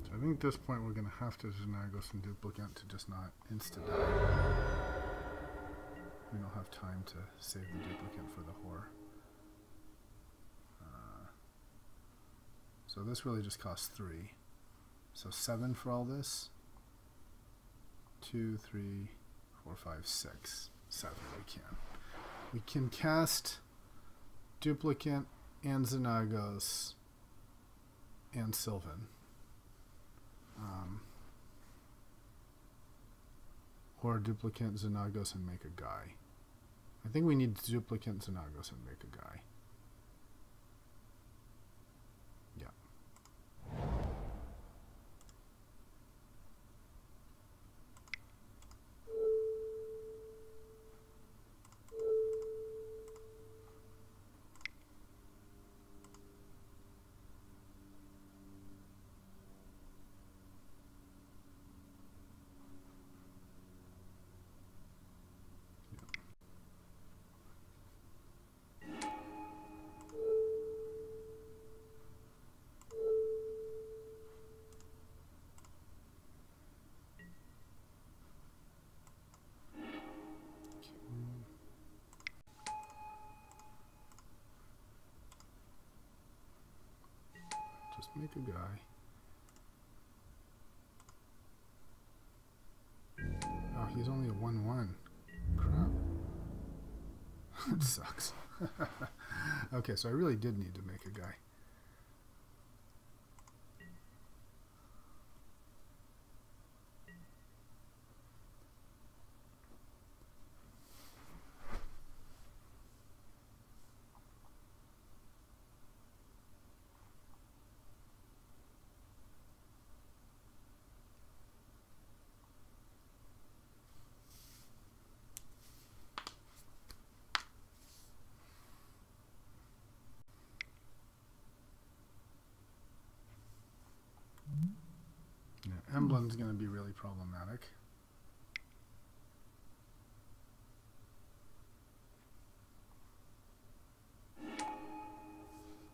I think at this point we're going to have to Xenagos and Duplicant to just not insta-die. We don't have time to save the Duplicant for the Whore. So this really just costs 3. So 7 for all this. 2, 3, 4, 5, 6. 7 we can. We can cast Duplicant and Xenagos and Sylvan. Or Duplicant, Xenagos, and make a guy. I think we need Duplicant, Xenagos, and make a guy. Yeah. Just make a guy. Oh, he's only a 1/1. Crap. That sucks. Okay, so I really did need to make a guy. Emblem's going to be really problematic.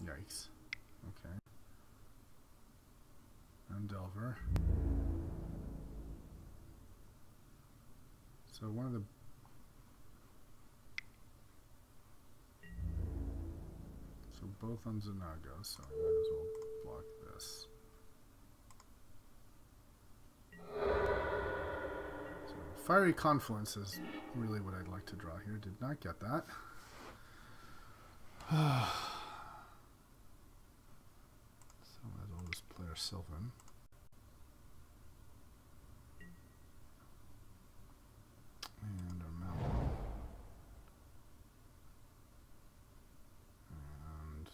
Yikes. Okay. And Delver. So one of the... So both on Xenagos, so I might as well block this. Fiery Confluence is really what I'd like to draw here. Did not get that. So might as well just play our Sylvan. And our Mountain. And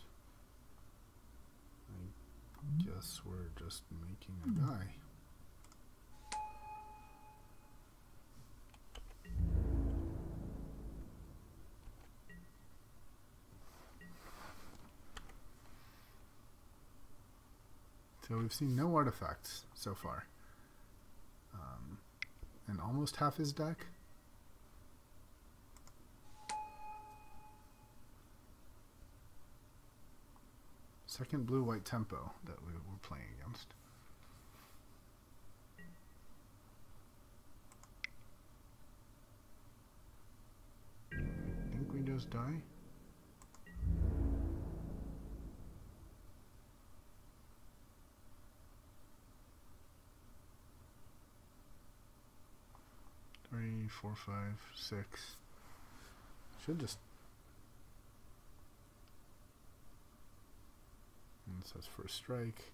I guess we're just making a guy. So we've seen no artifacts so far. And almost half his deck. Second blue-white tempo that we were playing against. I think we just die. Three, 4, 5, 6. Should just. And it says first strike.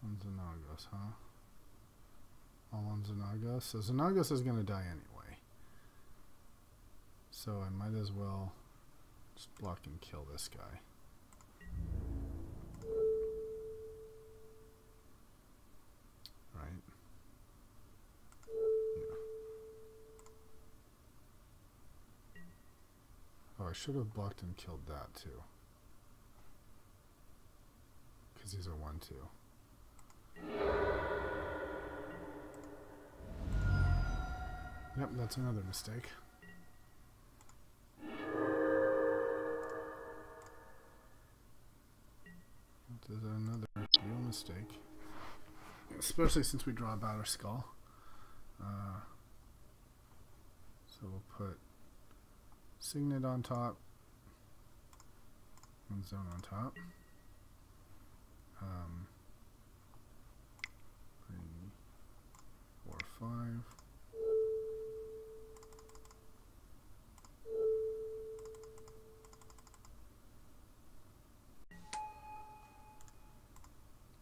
On Xenagos, huh? All on Xenagos. So Xenagos is going to die anyway. So I might as well just block and kill this guy. Right? Yeah. Oh, I should have blocked and killed that too. Because he's a 1/2. Yep, that's another mistake. That is another real mistake. Especially since we draw a Battle Skull. So we'll put Signet on top and Zone on top. 3, 4, 5.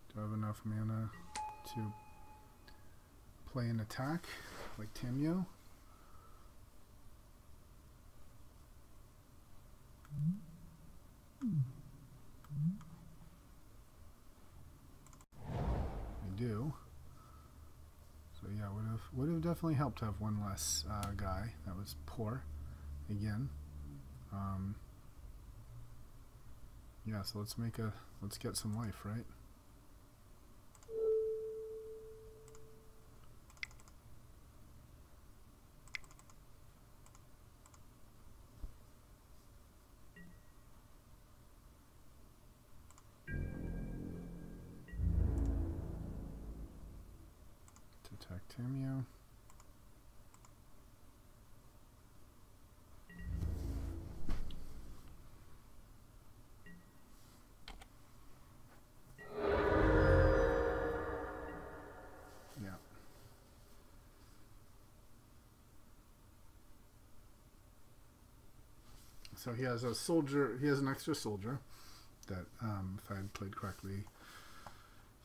Do I have enough mana to play an attack like Tamio? I do. So yeah, would have definitely helped to have one less guy. That was poor. Again. Yeah, so let's get some life, right? Attack Tamio. Yeah. So he has a soldier. He has an extra soldier that, if I had played correctly,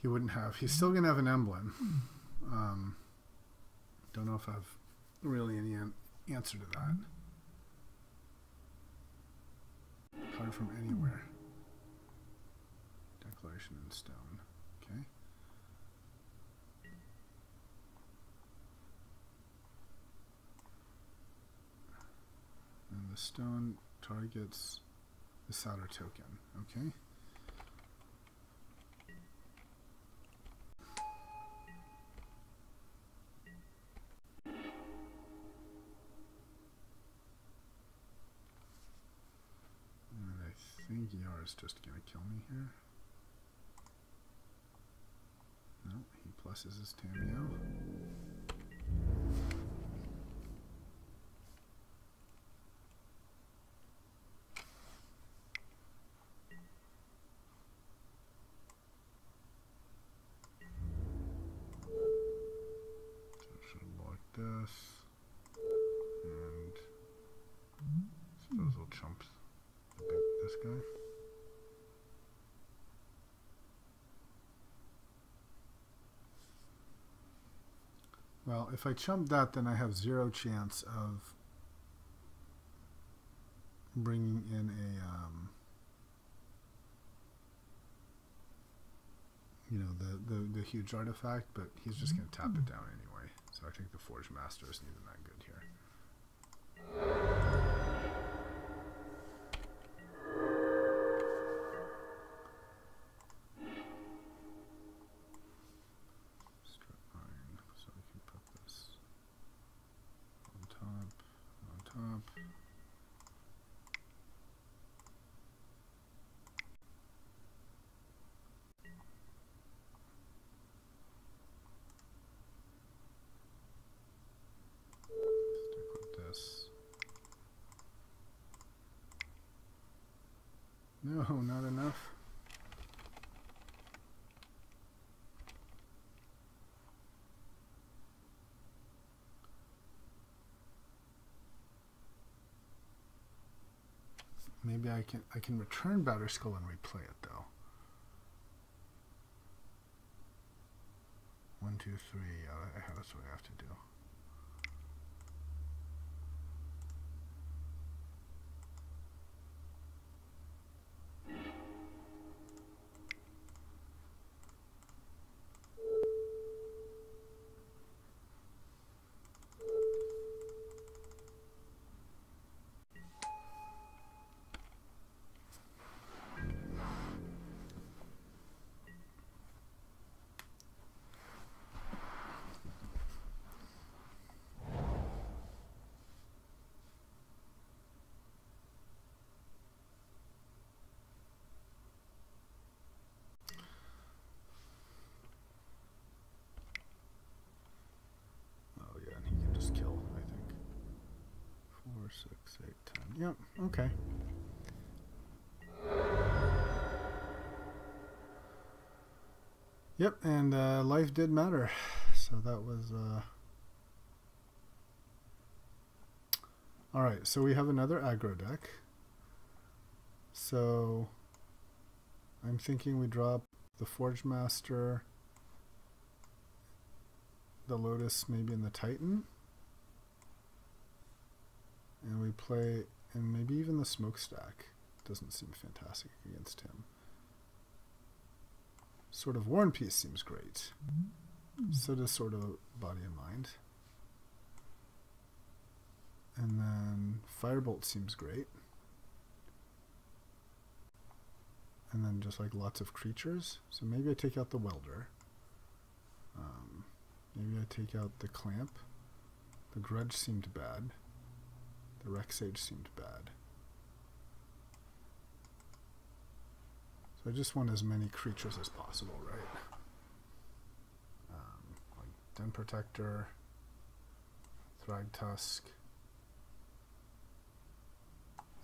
he wouldn't have. He's still gonna have an emblem. Don't know if I have really any answer to that. Card from anywhere. Declaration in stone. Okay. And the stone targets the Souter token. Okay. I think Yar is just going to kill me here. No, he pluses his Tamio. So I should block this. And suppose we'll chump this guy. Well, if I chump that, then I have 0 chance of bringing in a, you know, the huge artifact, but he's just going to tap it down anyway. So I think the Forge Master isn't even that good here. No, not enough. Maybe I can return Battle Skull and replay it though. 1, 2, 3. I have That's what I have to do. Kill, I think. 4, 6, 8, 10. Yep, okay. Yep, and life did matter. So that was alright, so we have another aggro deck. So I'm thinking we drop the Forge Master, the Lotus, maybe in the Titan. And we play, and maybe even the Smokestack. Doesn't seem fantastic against him. Sort of War and Peace seems great. So does sort of Body and Mind. And then Firebolt seems great. And then just like lots of creatures. So maybe I take out the Welder. Maybe I take out the Clamp. The Grudge seemed bad. The Rexage seemed bad. So I just want as many creatures as possible, right? Like Den Protector, Thragtusk,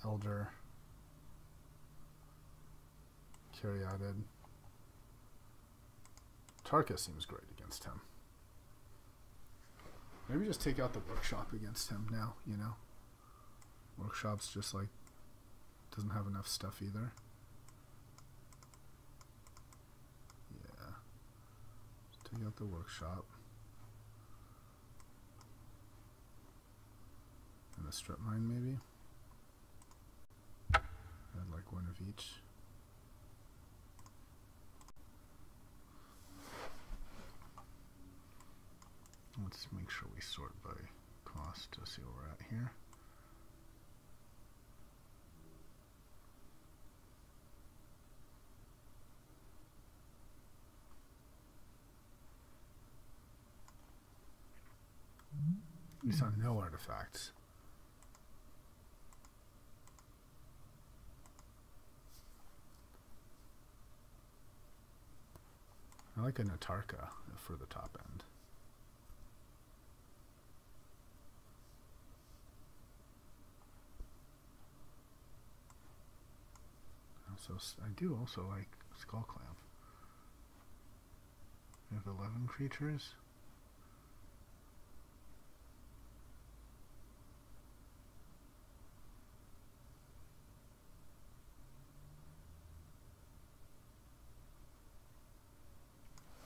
Elder, Caryatid. Tarka seems great against him. Maybe just take out the Workshop against him now, you know? Workshop's just like, doesn't have enough stuff either. Yeah. Just take out the Workshop. And a Strip Mine maybe. Add like one of each. Let's make sure we sort by cost to see where we're at here. We saw no artifacts. I like a Natarka for the top end. So I do also like Skull Clamp. We have 11 creatures.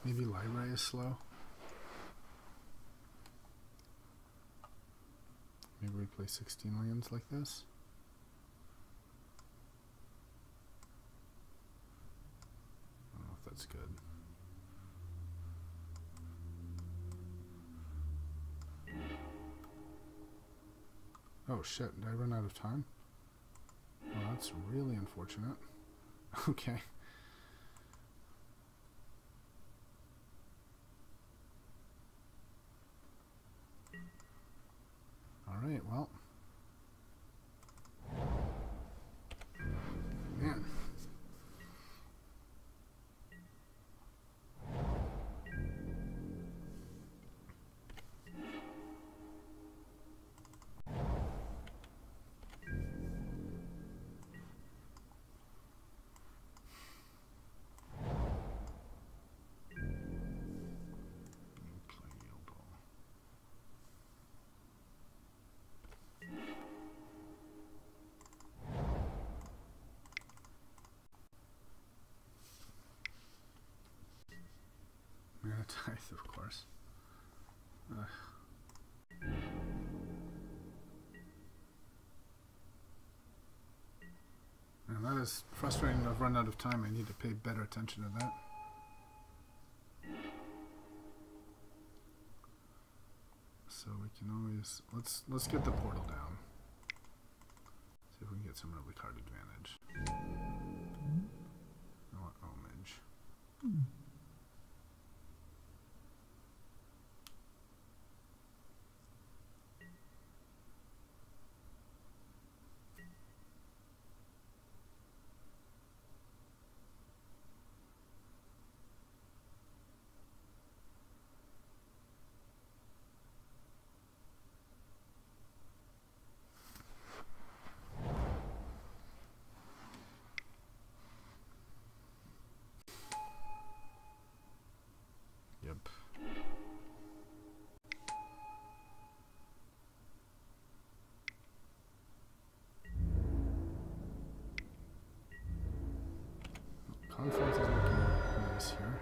Maybe Library is slow. Maybe we play 16 lands like this. I don't know if that's good. Oh shit, did I run out of time? Well, that's really unfortunate. Okay. Alright, well. Man. Tithe, of course. it's frustrating to have run out of time. I need to pay better attention to that. So we can always let's get the portal down. See if we can get some early card advantage. I want homage. Yep. Confluence is looking nice here.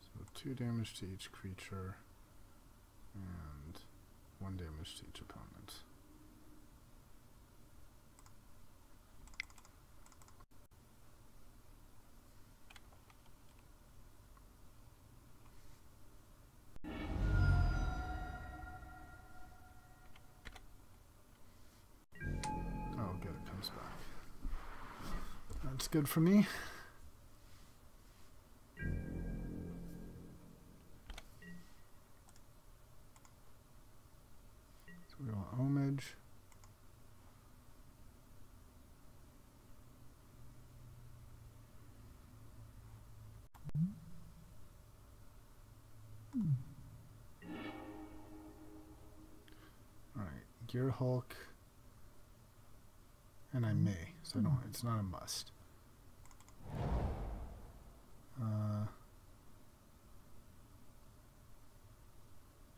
So 2 damage to each creature and 1 damage to each opponent. Oh, good, it comes back. That's good for me. So we want homage. All right, Gear Hulk. And I may, so I don't. It's not a must.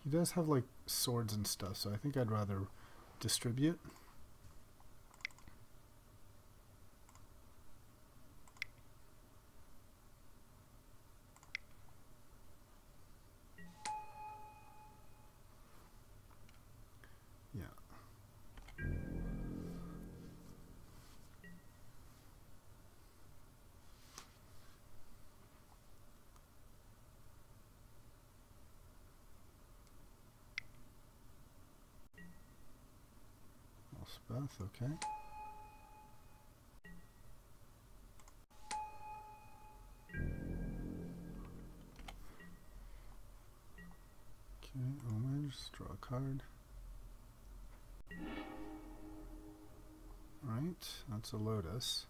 He does have like swords and stuff, so I think I'd rather distribute. Yeah. Elspeth, okay. Okay, homage, draw a card. Right, that's a lotus.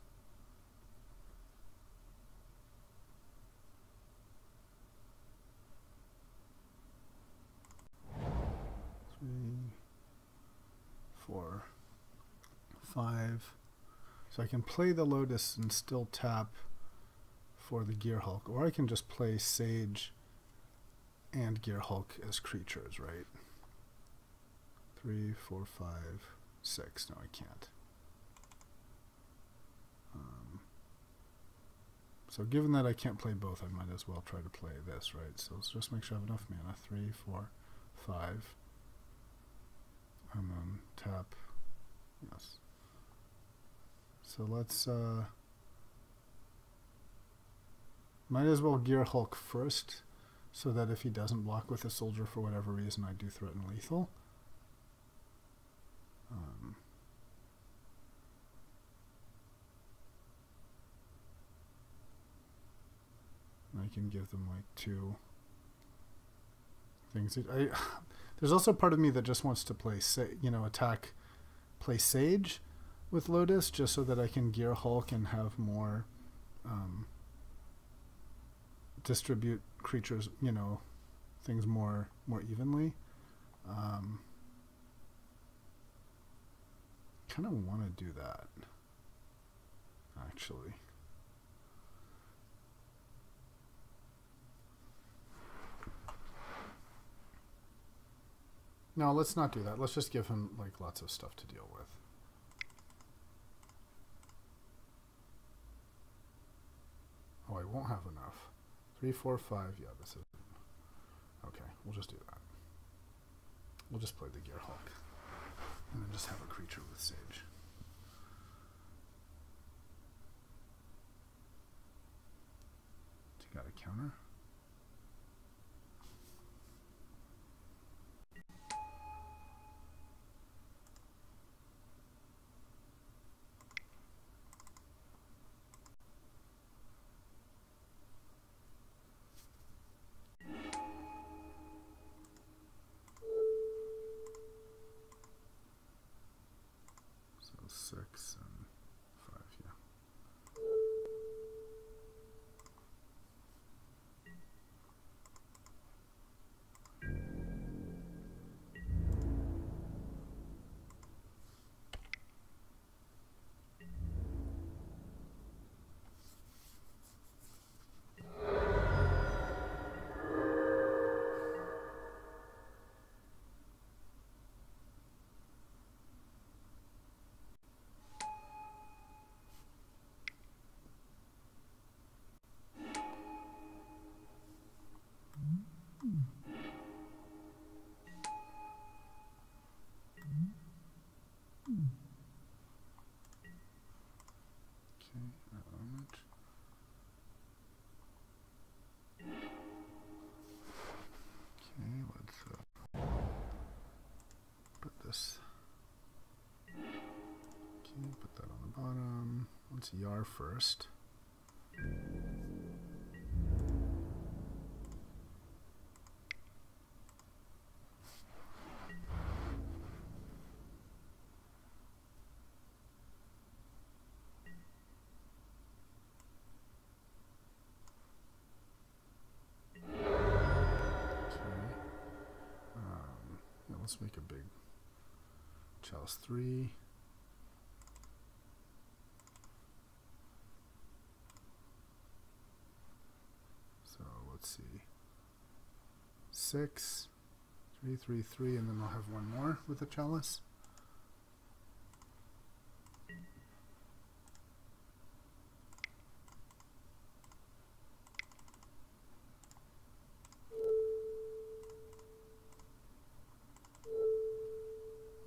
Three, 4, 5. So I can play the lotus and still tap for the Gear Hulk, or I can just play Sage and Gear Hulk as creatures, right? 3, 4, 5, 6. No, I can't. So given that I can't play both, I might as well try to play this, right? So let's just make sure I have enough mana. 3, 4, 5. And then tap. Yes. So let's might as well Gear Hulk first, so that if he doesn't block with a soldier for whatever reason, I do threaten lethal. I can give them like 2 things. There's also part of me that just wants to play, play Sage with Lotus, just so that I can Gear Hulk and have more, distribute creatures, things more evenly. Kind of want to do that, actually. No, let's not do that. Let's just give him like lots of stuff to deal with. Oh, I won't have enough. 3, 4, 5. Yeah, this is. Okay, we'll just do that. We'll just play the Gear Hulk. And then just have a creature with Sage. You got a counter? So 6 and 5, yeah. Put that on the bottom. Let's Yar first. Let's make a big Chalice 3. So let's see. 6, 3, 3, 3, and then I'll have one more with the Chalice.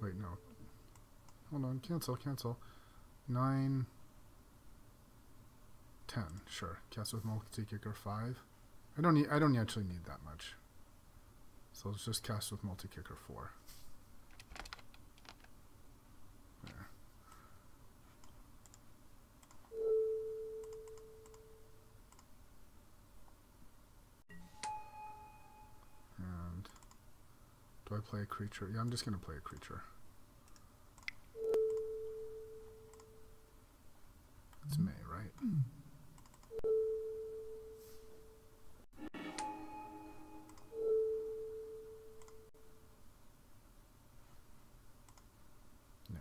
Wait, no. Hold on, cancel. 9, 10, sure. Cast with multi-kicker 5. I don't actually need that much. So let's just cast with multi-kicker 4. There. And do I play a creature? Yeah, I'm just gonna play a creature. It's May, right? No.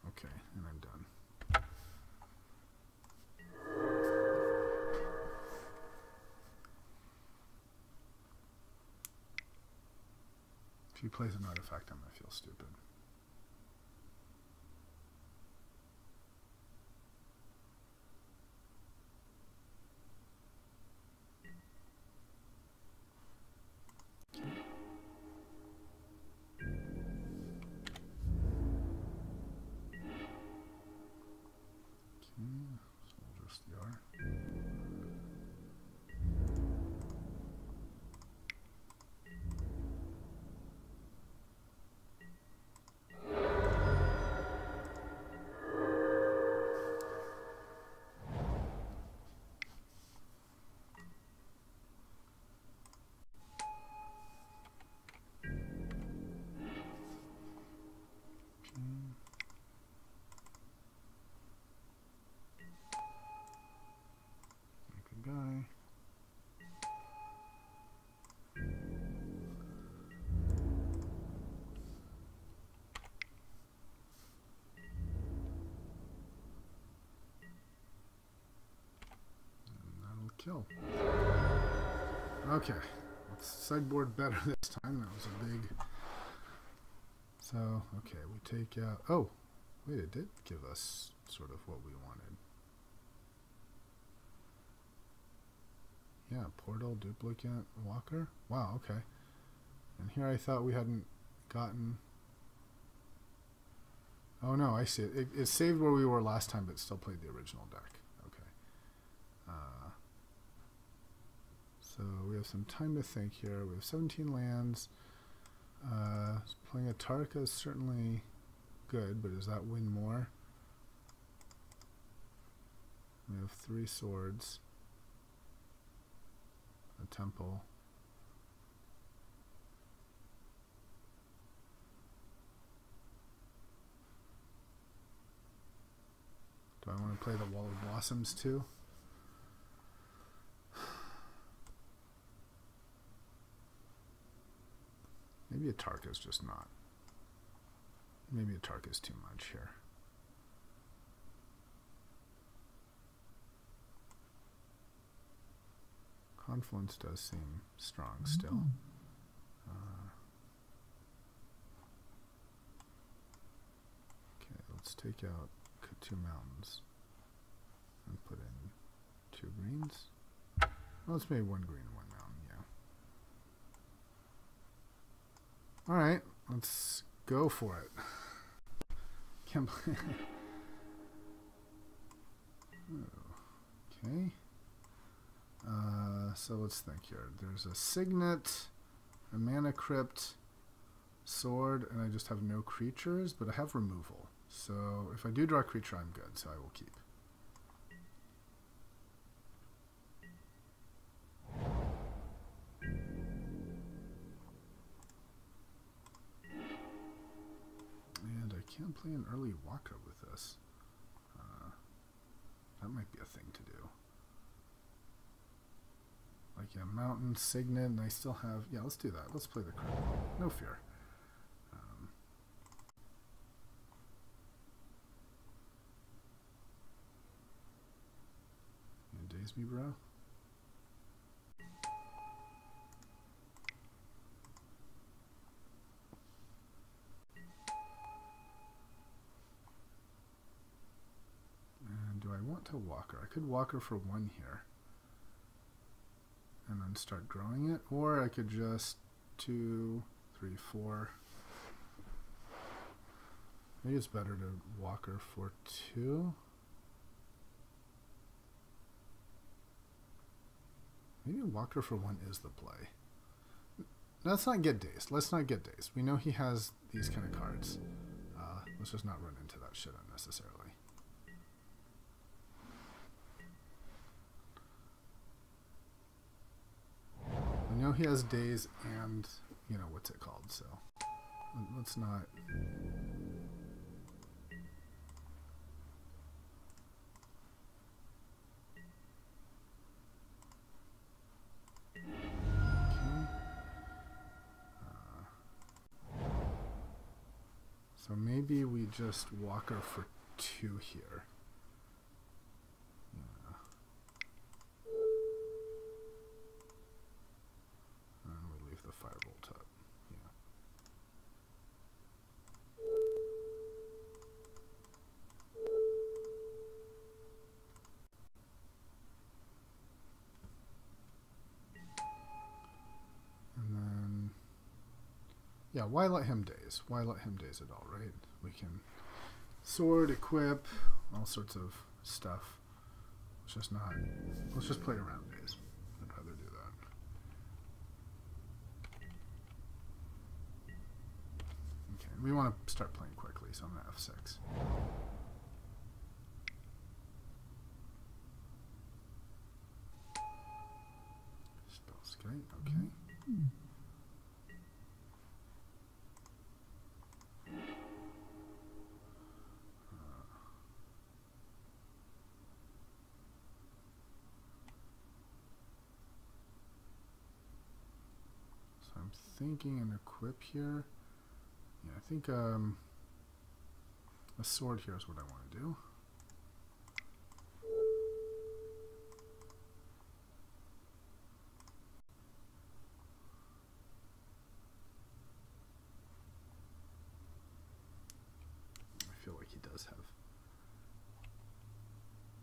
Okay, and I'm done. If he plays an artifact, I'm gonna feel stupid. Kill. Okay, let's sideboard better this time. That was a big. So, okay, we take out. Oh, wait, it did give us sort of what we wanted. Yeah, portal, duplicate, walker. Wow, okay. And here I thought we hadn't gotten... Oh no, I see it. It saved where we were last time, but still played the original deck. Okay. So we have some time to think here. We have 17 lands. Playing a Tarka is certainly good, but does that win more? We have 3 swords. A temple. Do I want to play the Wall of Blossoms too? Maybe a Tarka is just not. Maybe a Tarka is too much here. Confluence does seem strong still. Okay, let's take out 2 mountains and put in 2 greens. Well, let's make 1 green and 1 mountain, yeah. Alright, let's go for it. Can't play. Okay. So let's think here. There's a Signet, a Mana Crypt, Sword, and I just have no creatures, but I have removal. So if I do draw a creature, I'm good, so I will keep. And I can play an early Waka with this. That might be a thing to do. Like a Mountain, Signet, and I still have... Yeah, let's do that. Let's play the card. No fear. You daze me, bro? And do I want to Walker? I could Walker for 1 here. And then start growing it, or I could just 2, 3, 4. Maybe it's better to Walker for 2. Maybe Walker for 1 is the play. Let's not get dazed. Let's not get dazed. We know he has these kind of cards. Let's just not run into that shit unnecessarily. I know he has days and, you know, what's it called, so let's not... Okay. So maybe we just Walker for 2 here. The Firebolt up, yeah. And then, yeah, why let him daze? Why let him daze at all, right? We can sword, equip, all sorts of stuff. Let's just play around daze. I'd rather do that. We want to start playing quickly, so I'm going to F6. Spellskite, okay. So I'm thinking an equip here. Yeah, I think a sword here is what I want to do. I feel like he does have...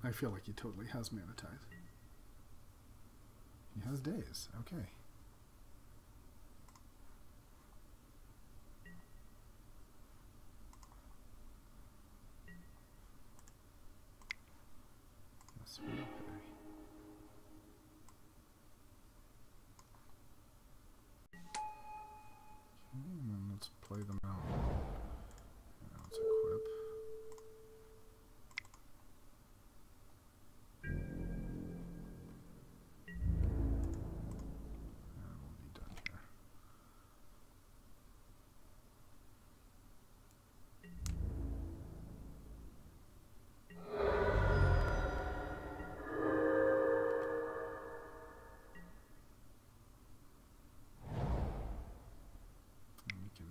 I feel like he totally has Mana Tithe. He has days. Okay. Yes, we will pay. Okay, and then let's play them out. Now let's equip. And we'll be done here.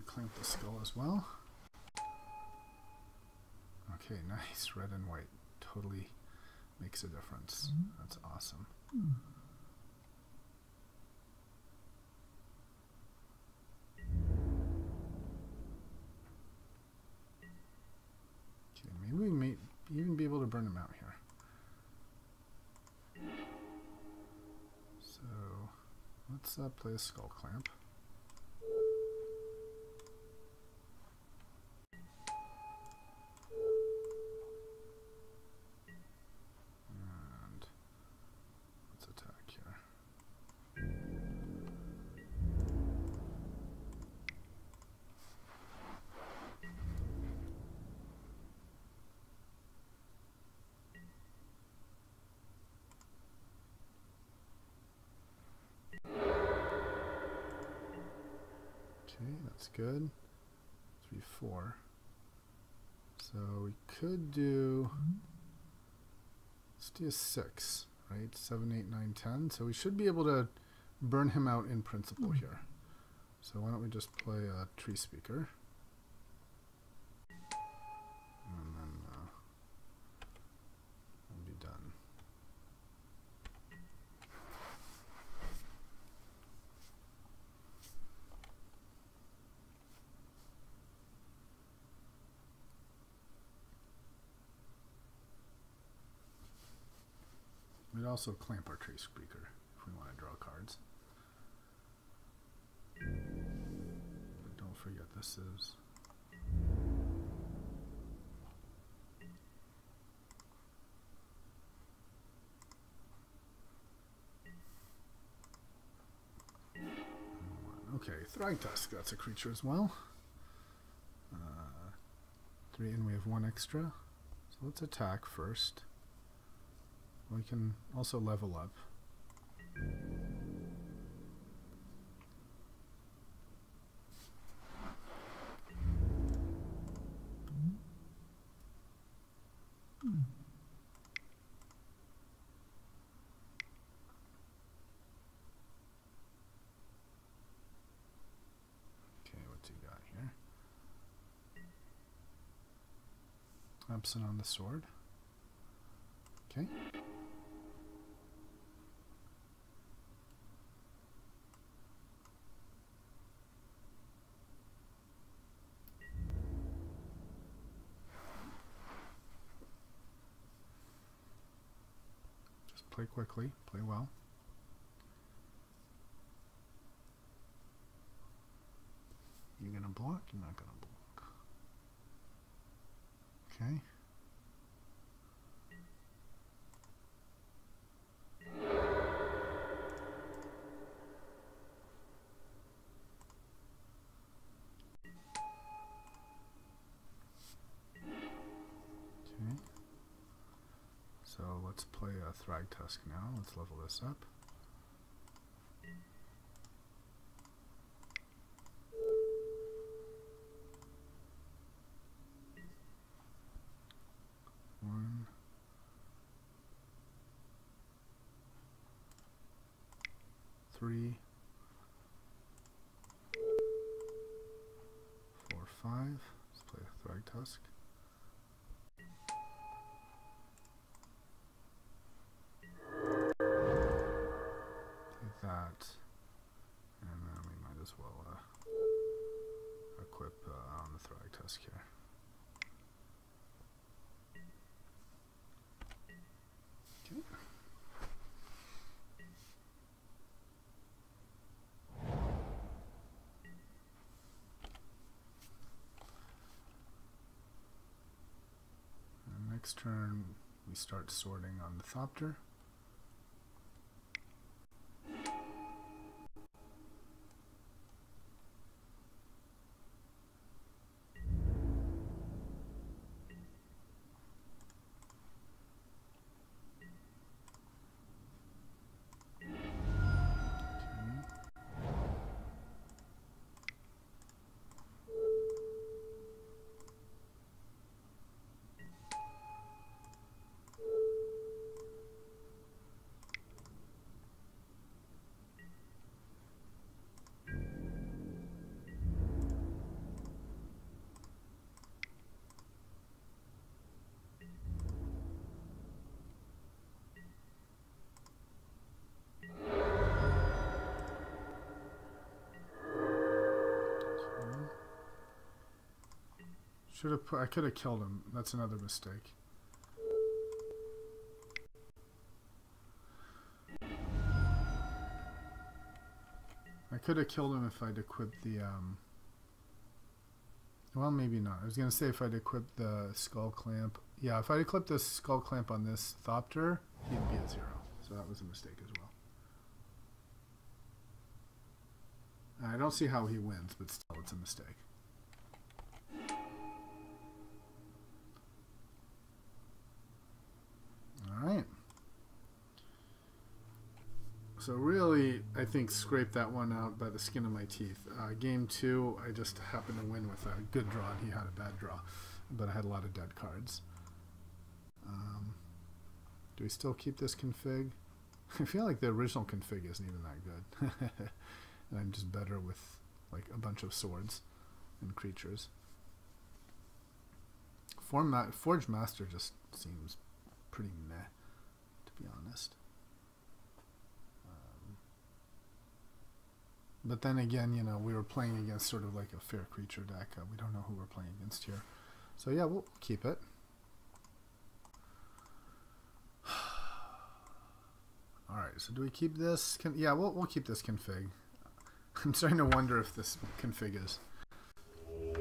Clamp the skull as well. Okay, nice. Red and white totally makes a difference. That's awesome. Okay, maybe we may even be able to burn him out here. So let's play a skull clamp. Okay, that's good. 3, 4. So we could do, let's do a 6, right? 7, 8, 9, 10. So we should be able to burn him out in principle here. So why don't we just play a tree speaker. And then we'll be done. We'd also clamp our tree speaker if we want to draw cards. But don't forget this is okay, Thragtusk, that's a creature as well. 3 and we have 1 extra. So let's attack first. We can also level up. Okay, what's he got here? Absent on the sword. Okay. Play quickly, play well. You're gonna block, you're not gonna block. Okay. Okay. So let's play a Thragtusk now. Let's level this up. One. 3. 4, 5. Let's play a Thragtusk. That, and then we might as well equip on the Thragtusk here. Okay. Next turn, we start sorting on the Thopter. I could have killed him. That's another mistake. I could have killed him if I'd equipped the well, maybe not. I was gonna say if I'd equipped the skull clamp. Yeah, if I'd equipped the skull clamp on this Thopter, he'd be at 0. So that was a mistake as well. I don't see how he wins, but still it's a mistake. Alright. So really, I think scraped that one out by the skin of my teeth. Game 2, I just happened to win with a good draw, and he had a bad draw. But I had a lot of dead cards. Do we still keep this config? I feel like the original config isn't even that good. And I'm just better with like a bunch of swords and creatures. Forge Master just seems pretty meh, to be honest. But then again, you know, we were playing against sort of like a fair creature deck. We don't know who we're playing against here. So yeah, we'll keep it. Alright, so do we keep this? Yeah, we'll keep this config. I'm starting to wonder if this config is the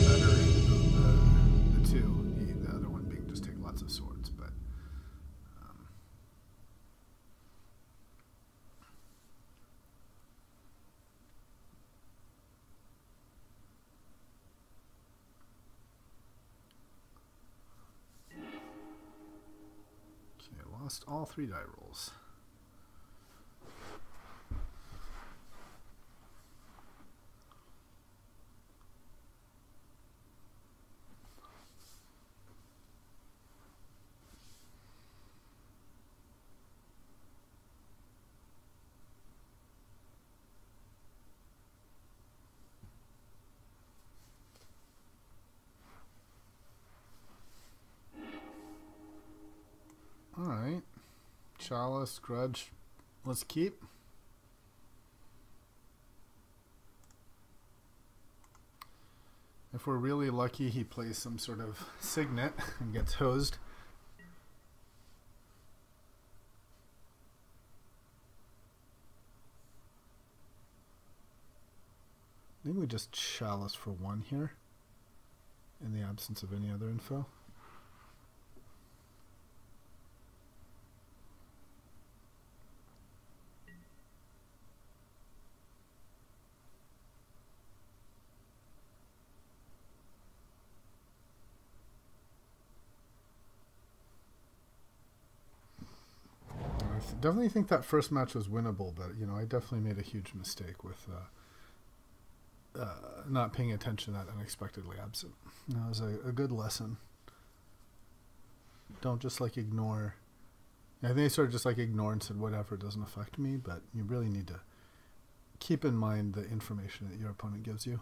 better of the two. The other one being just take lots of swords, but okay, lost all 3 die rolls. Alright. Chalice, Grudge. Let's keep. If we're really lucky, he plays some sort of Signet and gets hosed. I think we just Chalice for 1 here, in the absence of any other info. Definitely think that first match was winnable, but you know, I definitely made a huge mistake with not paying attention that unexpectedly absent. That was a good lesson. Don't just like ignore. I think I sort of just like ignored and said whatever, doesn't affect me, but you really need to keep in mind the information that your opponent gives you.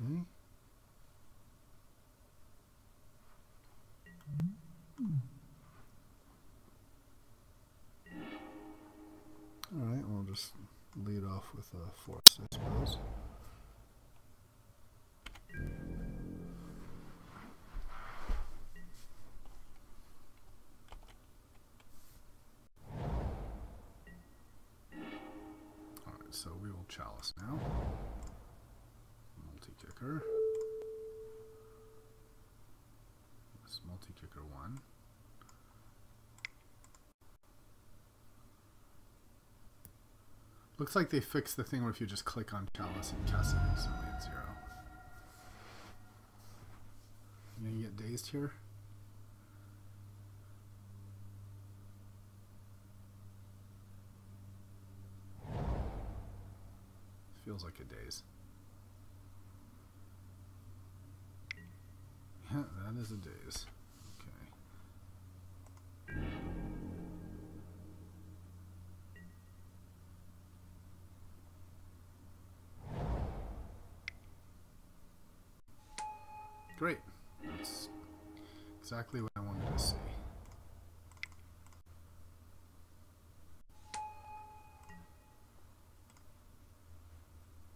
Okay. Alright, we'll just lead off with a forest, I suppose. Chalice now. Multi-kicker. This multi-kicker 1. Looks like they fixed the thing where if you just click on Chalice and cast it instantly at 0. You gonna get dazed here? Feels like a daze. Yeah, that is a daze. Okay. Great. That's exactly what I wanted to see.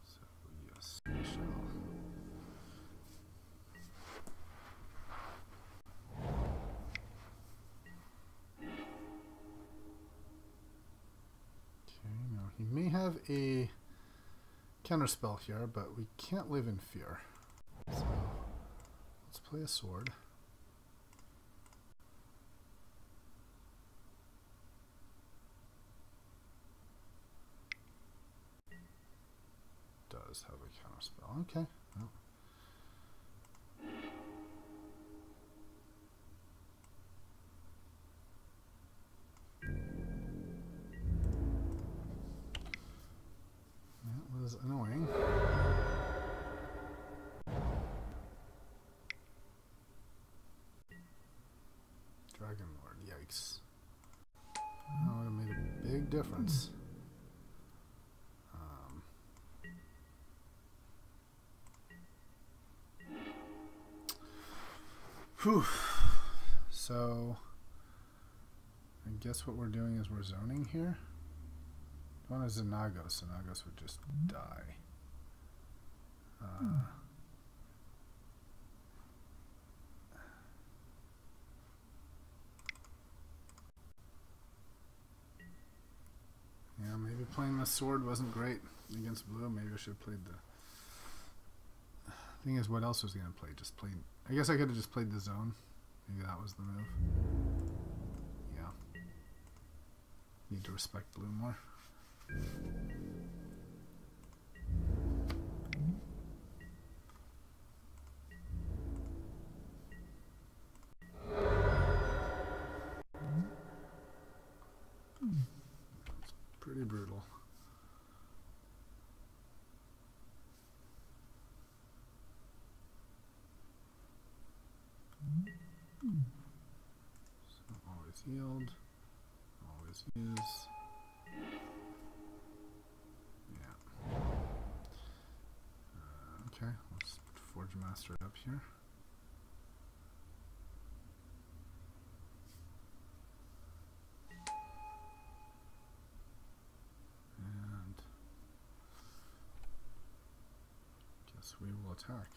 So, yes, we shall. Okay, now he may have a counterspell here, but we can't live in fear. So let's play a sword. Does have a counterspell. Okay. Well. That was annoying. Dragon Lord, yikes. Oh, it made a big difference. Whew. So, I guess what we're doing is we're zoning here. One is Xenagos. Xenagos would just die. Yeah, maybe playing the sword wasn't great against blue. Maybe I should have played the... Thing is, what else was he going to play? Just played... I guess I could have just played the zone. Maybe that was the move. Yeah. Need to respect blue more. It's pretty brutal. So always yield, always use. Yeah. Okay, let's put Forge Master up here. And guess we will attack.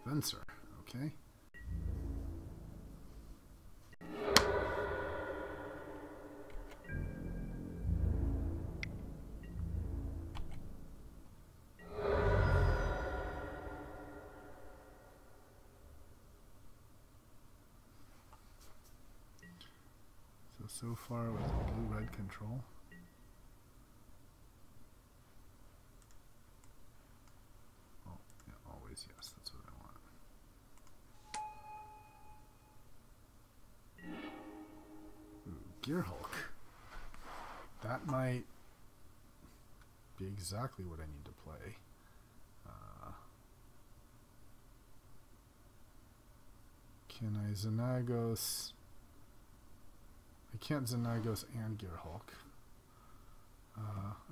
Venser, okay. So far with blue-red control. Oh, yeah, always yes, that's what I want. Ooh, Gear Hulk. That might be exactly what I need to play. Can I Xenagos? I can't Xenagos and Gear Hulk.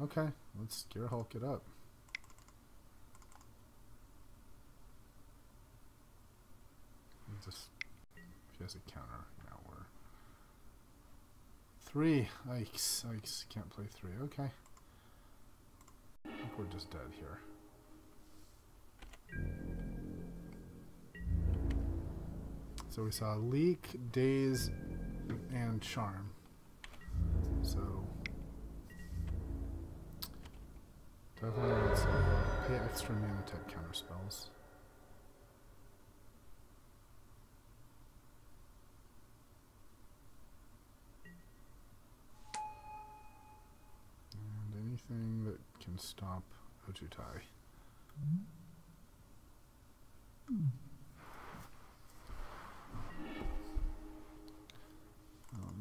Okay, let's Gear Hulk it up. Just, if he has a counter, now we're 3. Yikes, can't play 3. Okay. I think we're just dead here. So we saw Leak, Daze, and Charm. So definitely would say pay extra mana type counter spells. And anything that can stop Ojutai.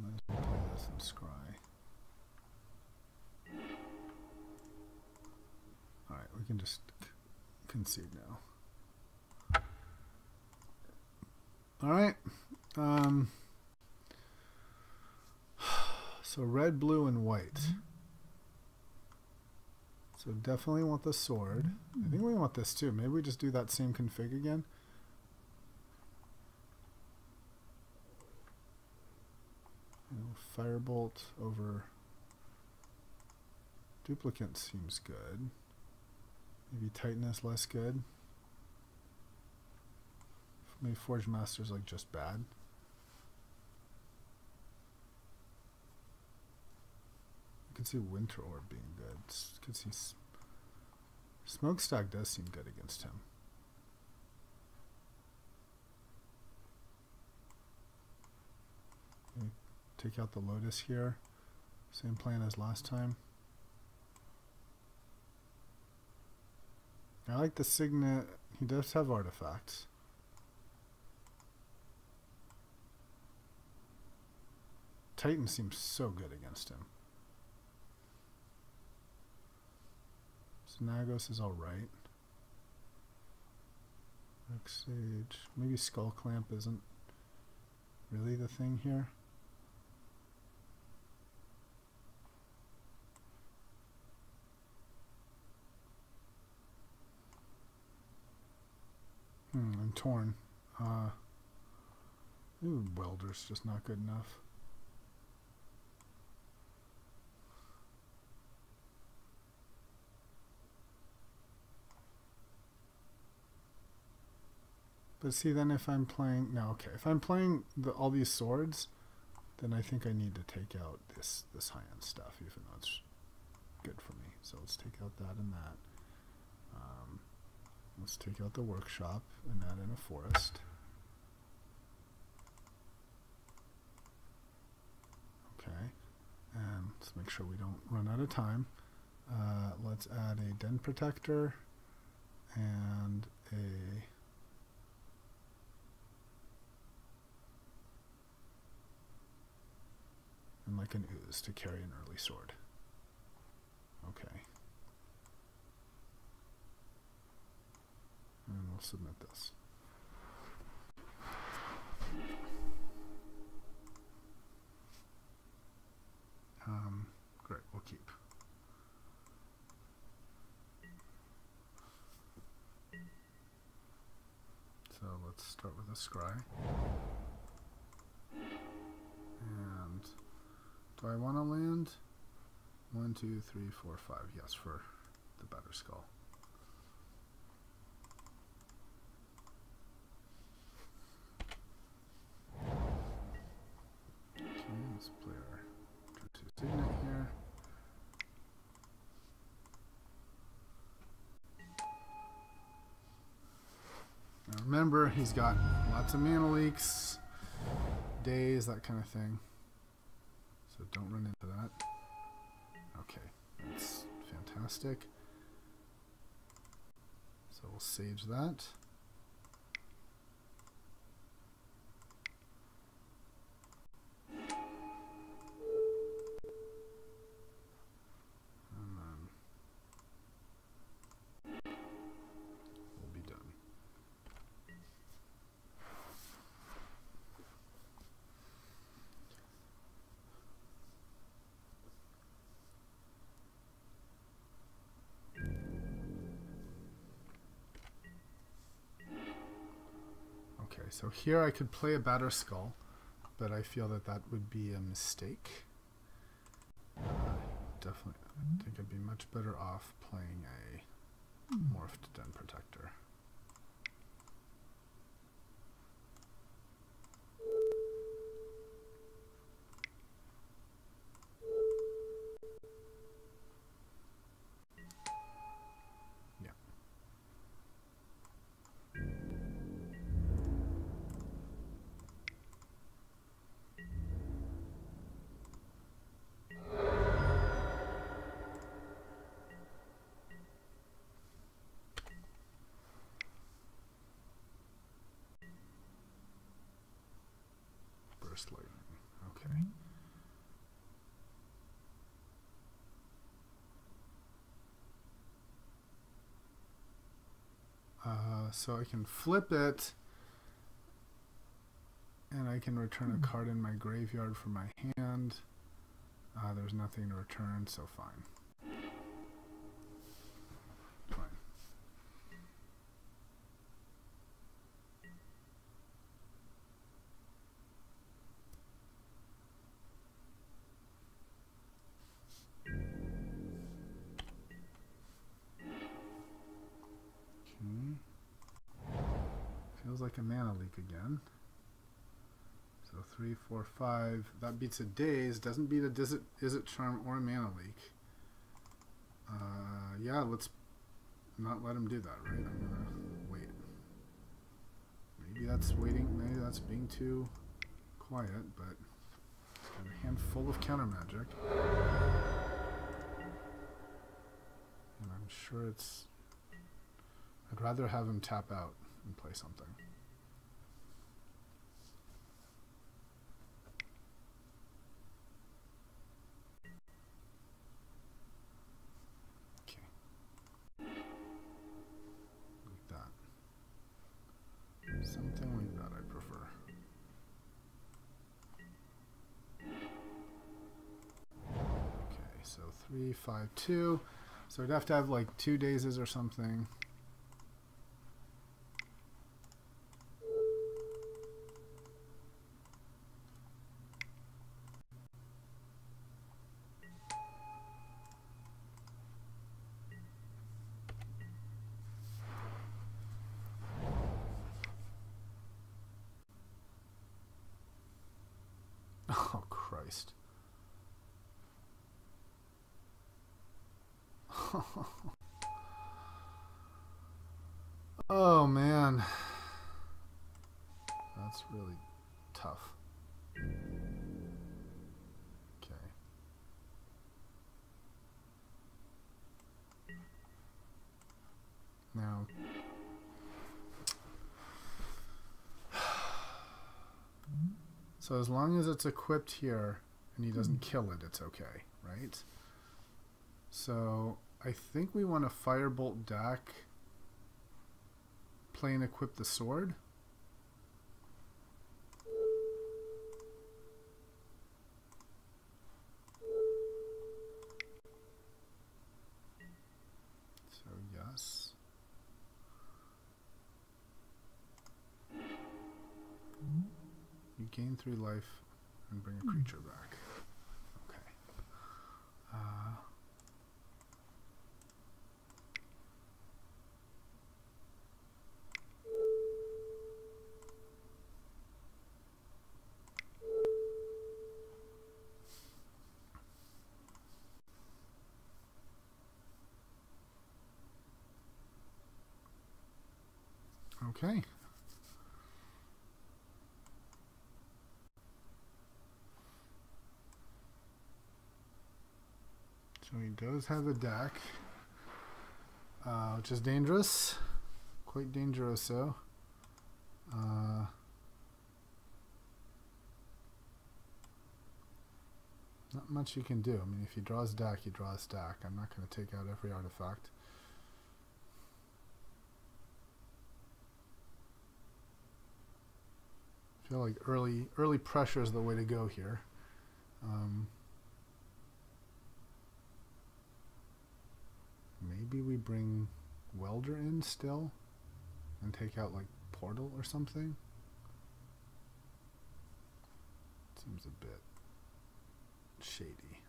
Let's play this and scry. Alright, we can just concede now. Alright. So red, blue, and white. So definitely want the sword. I think we want this too. Maybe we just do that same config again. Firebolt over duplicate seems good. Maybe tightness less good. Maybe Forge Master's like just bad. I could see Winter Orb being good. Could see Smokestack does seem good against him. Maybe take out the Lotus here. Same plan as last time. I like the Signet. He does have artifacts. Titan seems so good against him. Snagos is alright. Sage. Maybe Skull Clamp isn't really the thing here. I'm torn. Ooh, Welder's just not good enough. But see, then if I'm playing, no, okay, if I'm playing all these swords, then I think I need to take out this high-end stuff, even though it's good for me. So let's take out that and that. Let's take out the workshop and add in a forest. Okay, and let's make sure we don't run out of time. Let's add a Den Protector and like an ooze to carry an early sword. Okay. And we'll submit this. Great, we'll keep. So let's start with a scry. And do I want to land? 1, 2, 3, 4, 5. Yes, for the Better Skull. Okay, let's play our 2 Signet here. Now remember, he's got lots of mana leaks, days, that kind of thing. So don't run into that. Okay, that's fantastic. So we'll sage that. And then we'll be done. Okay, so here I could play a Batter Skull, but I feel that that would be a mistake. Definitely, I think I'd be much better off playing a morphed Den Protector. Burst lightning. Okay. So I can flip it, and I can return a card in my graveyard from my hand. There's nothing to return, so fine. Feels like a mana leak again. So 3, 4, 5. That beats a daze. Doesn't beat a is it charm or a mana leak. Yeah, let's not let him do that, right? I'm gonna wait. Maybe that's waiting. Maybe that's being too quiet, but it's got a hand full of counter magic. And I'm sure it's... I'd rather have him tap out and play something. Okay. Like that. Something like that I prefer. Okay, so 3, 5, 2. So I'd have to have like 2 dazes or something. Oh, Christ. Oh, man. That's really tough. Okay. Now... So as long as it's equipped here and he doesn't kill it, it's okay, right? So I think we want to Firebolt Dak, play and equip the sword. So yes. You gain 3 life and bring a creature back. Okay. Okay. So he does have a deck, which is dangerous, quite dangerous. So, not much you can do. I mean, if he draws deck, he draws deck. I'm not going to take out every artifact. I feel like early pressure is the way to go here. Maybe we bring Welder in still and take out like Portal or something. Seems a bit shady.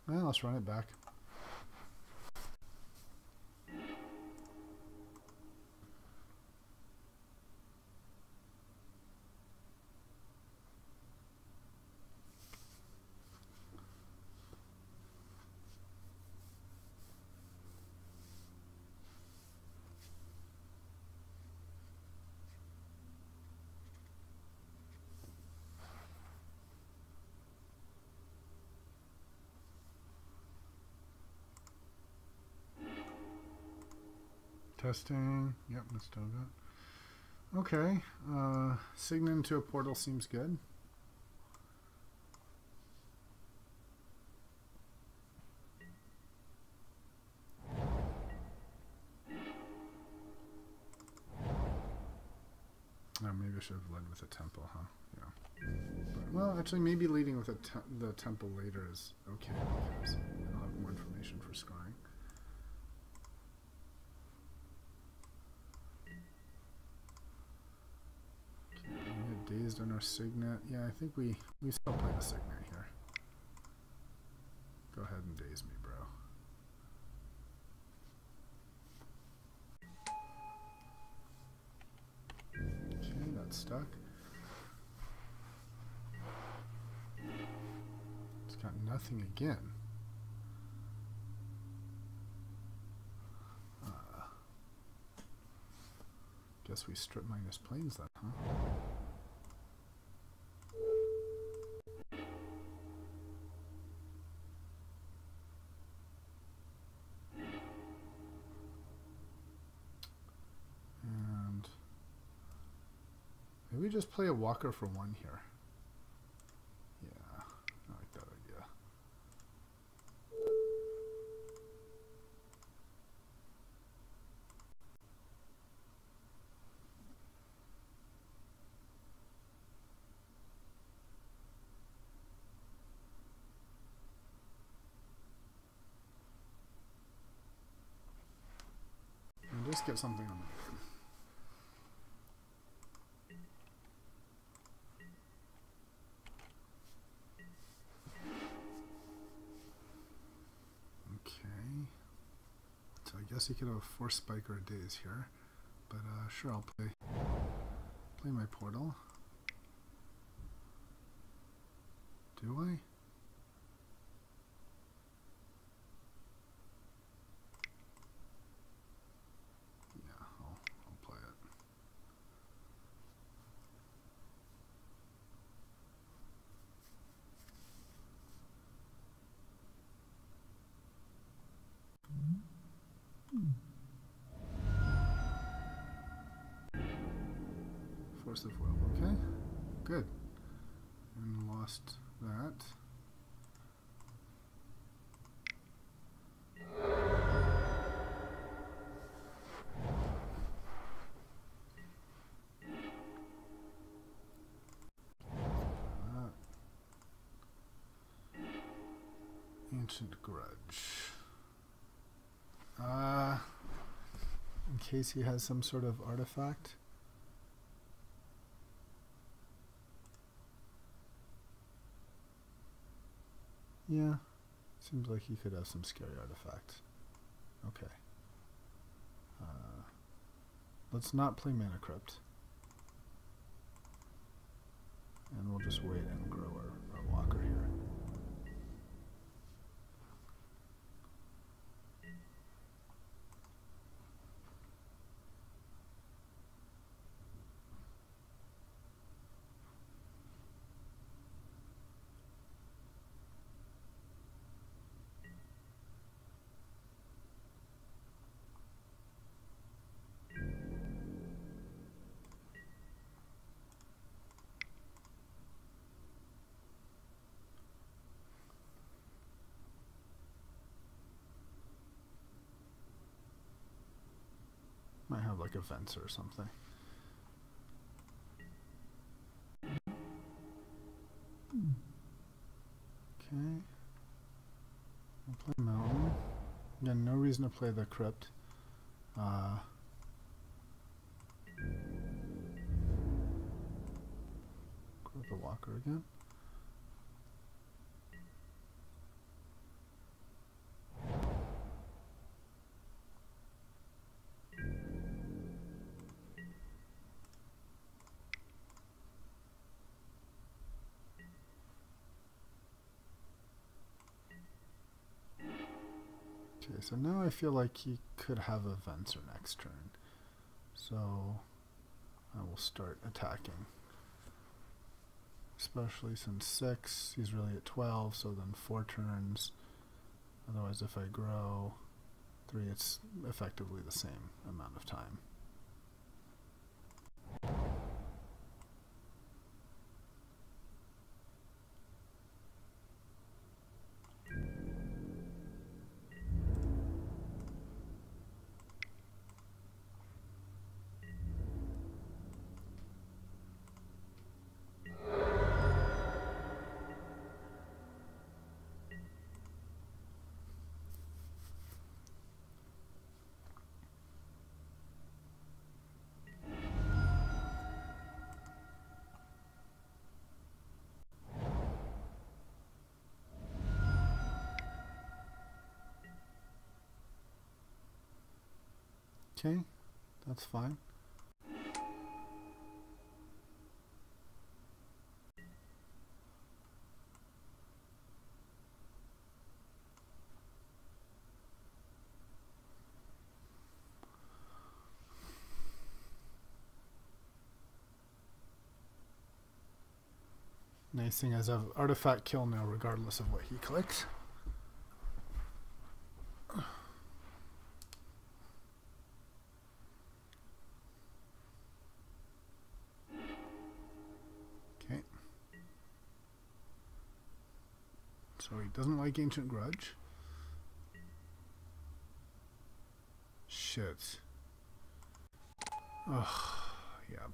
Well, let's run it back. Testing. Yep, mtgo. Okay. Sign into a portal seems good. Oh, maybe I should have led with a temple, huh? Yeah. But, well, actually, maybe leading with the temple later is okay because I'll have more information for scrying. Okay, we get dazed on our signet. Yeah, I think we still play the signet here. Go ahead and daze me, bro. Okay, that's stuck. It's got nothing again. Guess we strip minus planes then, huh? And maybe just play a walker for one here. Yeah, I like that idea. And just get something on the board. Okay. So I guess he could have a force spike or a daze here. But sure, I'll play my portal. Do I? Yeah, I'll play it. Force of will. Okay, good. And lost that. Ancient grudge. In case he has some sort of artifact. Yeah, seems like he could have some scary artifacts. Okay. Let's not play Mana Crypt. And we'll just wait and grow our walker here. Might have like a fence or something. Okay. We'll play Mountain. Again, no reason to play the Crypt. Grab the walker again. Okay, so now I feel like he could have a Venser next turn. So I will start attacking. Especially since 6, he's really at 12, so then 4 turns. Otherwise, if I grow, 3, it's effectively the same amount of time. Okay, that's fine. Nice thing is I have artifact kill now regardless of what he clicks. Okay. So he doesn't like Ancient Grudge. Shit. Ugh. Yep.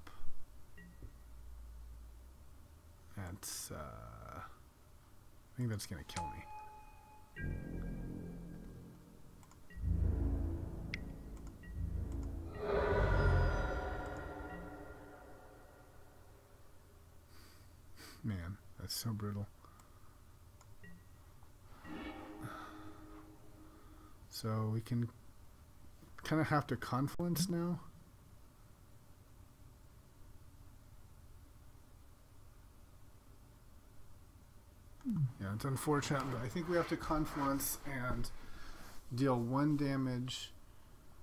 That's, I think that's gonna kill me. Man, that's so brutal. So we can kind of have to confluence now. Yeah, it's unfortunate, but I think we have to confluence and deal 1 damage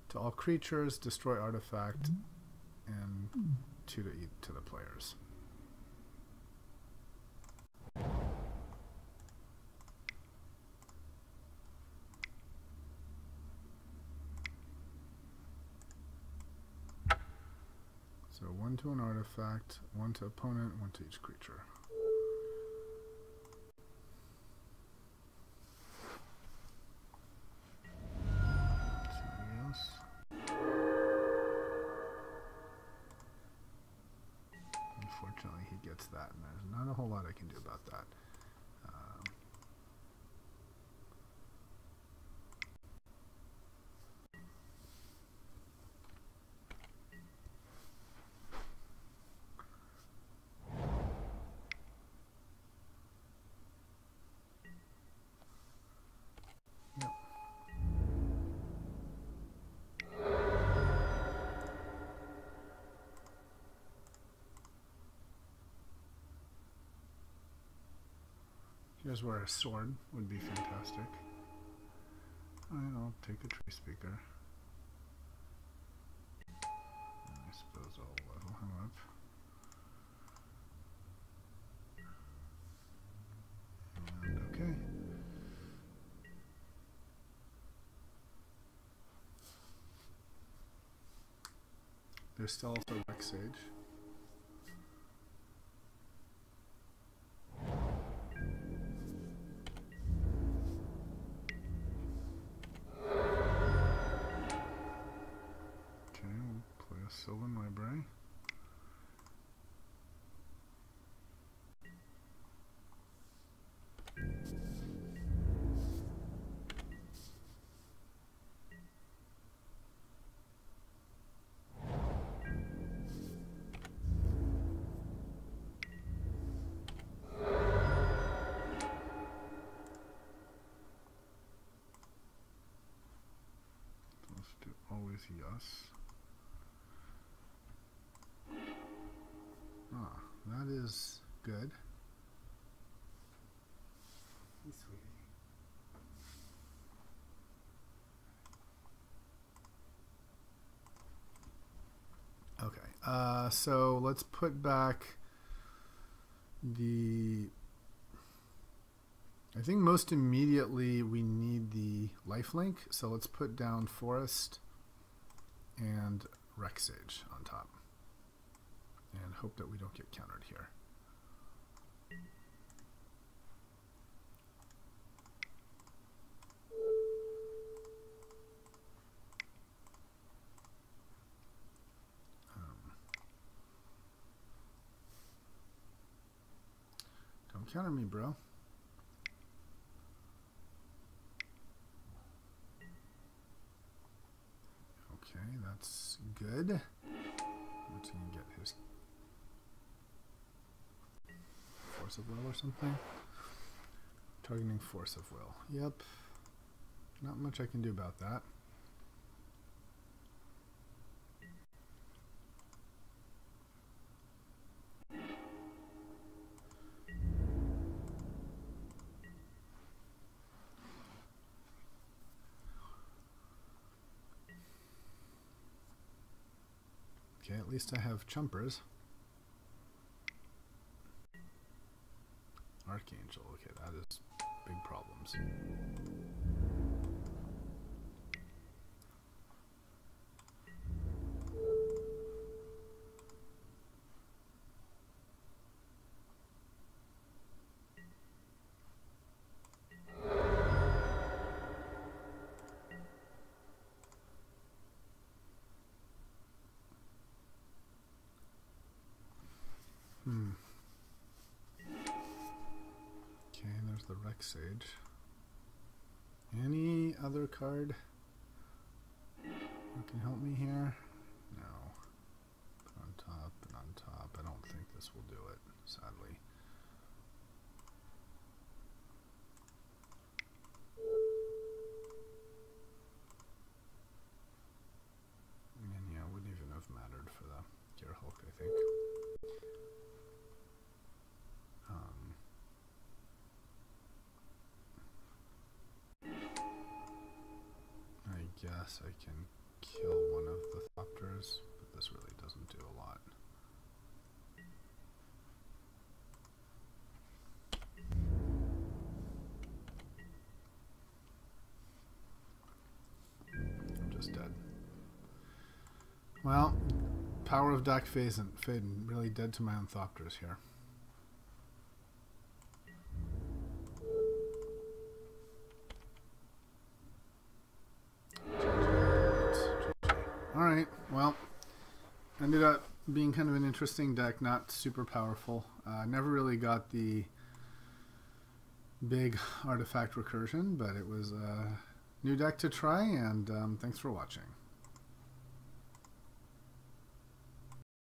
to all creatures, destroy artifact, and 2 to the players. So 1 to an artifact, 1 to opponent, 1 to each creature. Unfortunately, he gets that, and there's not a whole lot I can do about that. Yep. Here's where a sword would be fantastic. I'll take a tree speaker. And I suppose I'll level him up. And okay. There's still also Rex Sage. Sylvan Library. Let's do always yes. Ah, that is good. Hey, sweetie. Okay, so let's put back the I think most immediately we need the lifelink, so let's put down Forest and Wreck Sage on top and hope that we don't get countered here. Don't counter me, bro. Okay, that's good. Let's get his Force of Will or something. Targeting Force of Will. Yep. Not much I can do about that. Okay, at least I have Chumpers. Archangel, okay, that is big problems. Okay, there's the Wreck Sage. Any other card that can help me here? No. Put on top and on top. I don't think this will do it, sadly. And yeah, wouldn't even have mattered for the Gear Hulk, I think. I guess I can kill one of the Thopters, but this really doesn't do a lot. I'm just dead. Well, power of Dak Faden, really dead to my own Thopters here. Alright, well, ended up being kind of an interesting deck, not super powerful. Never really got the big artifact recursion, but it was a new deck to try, and thanks for watching.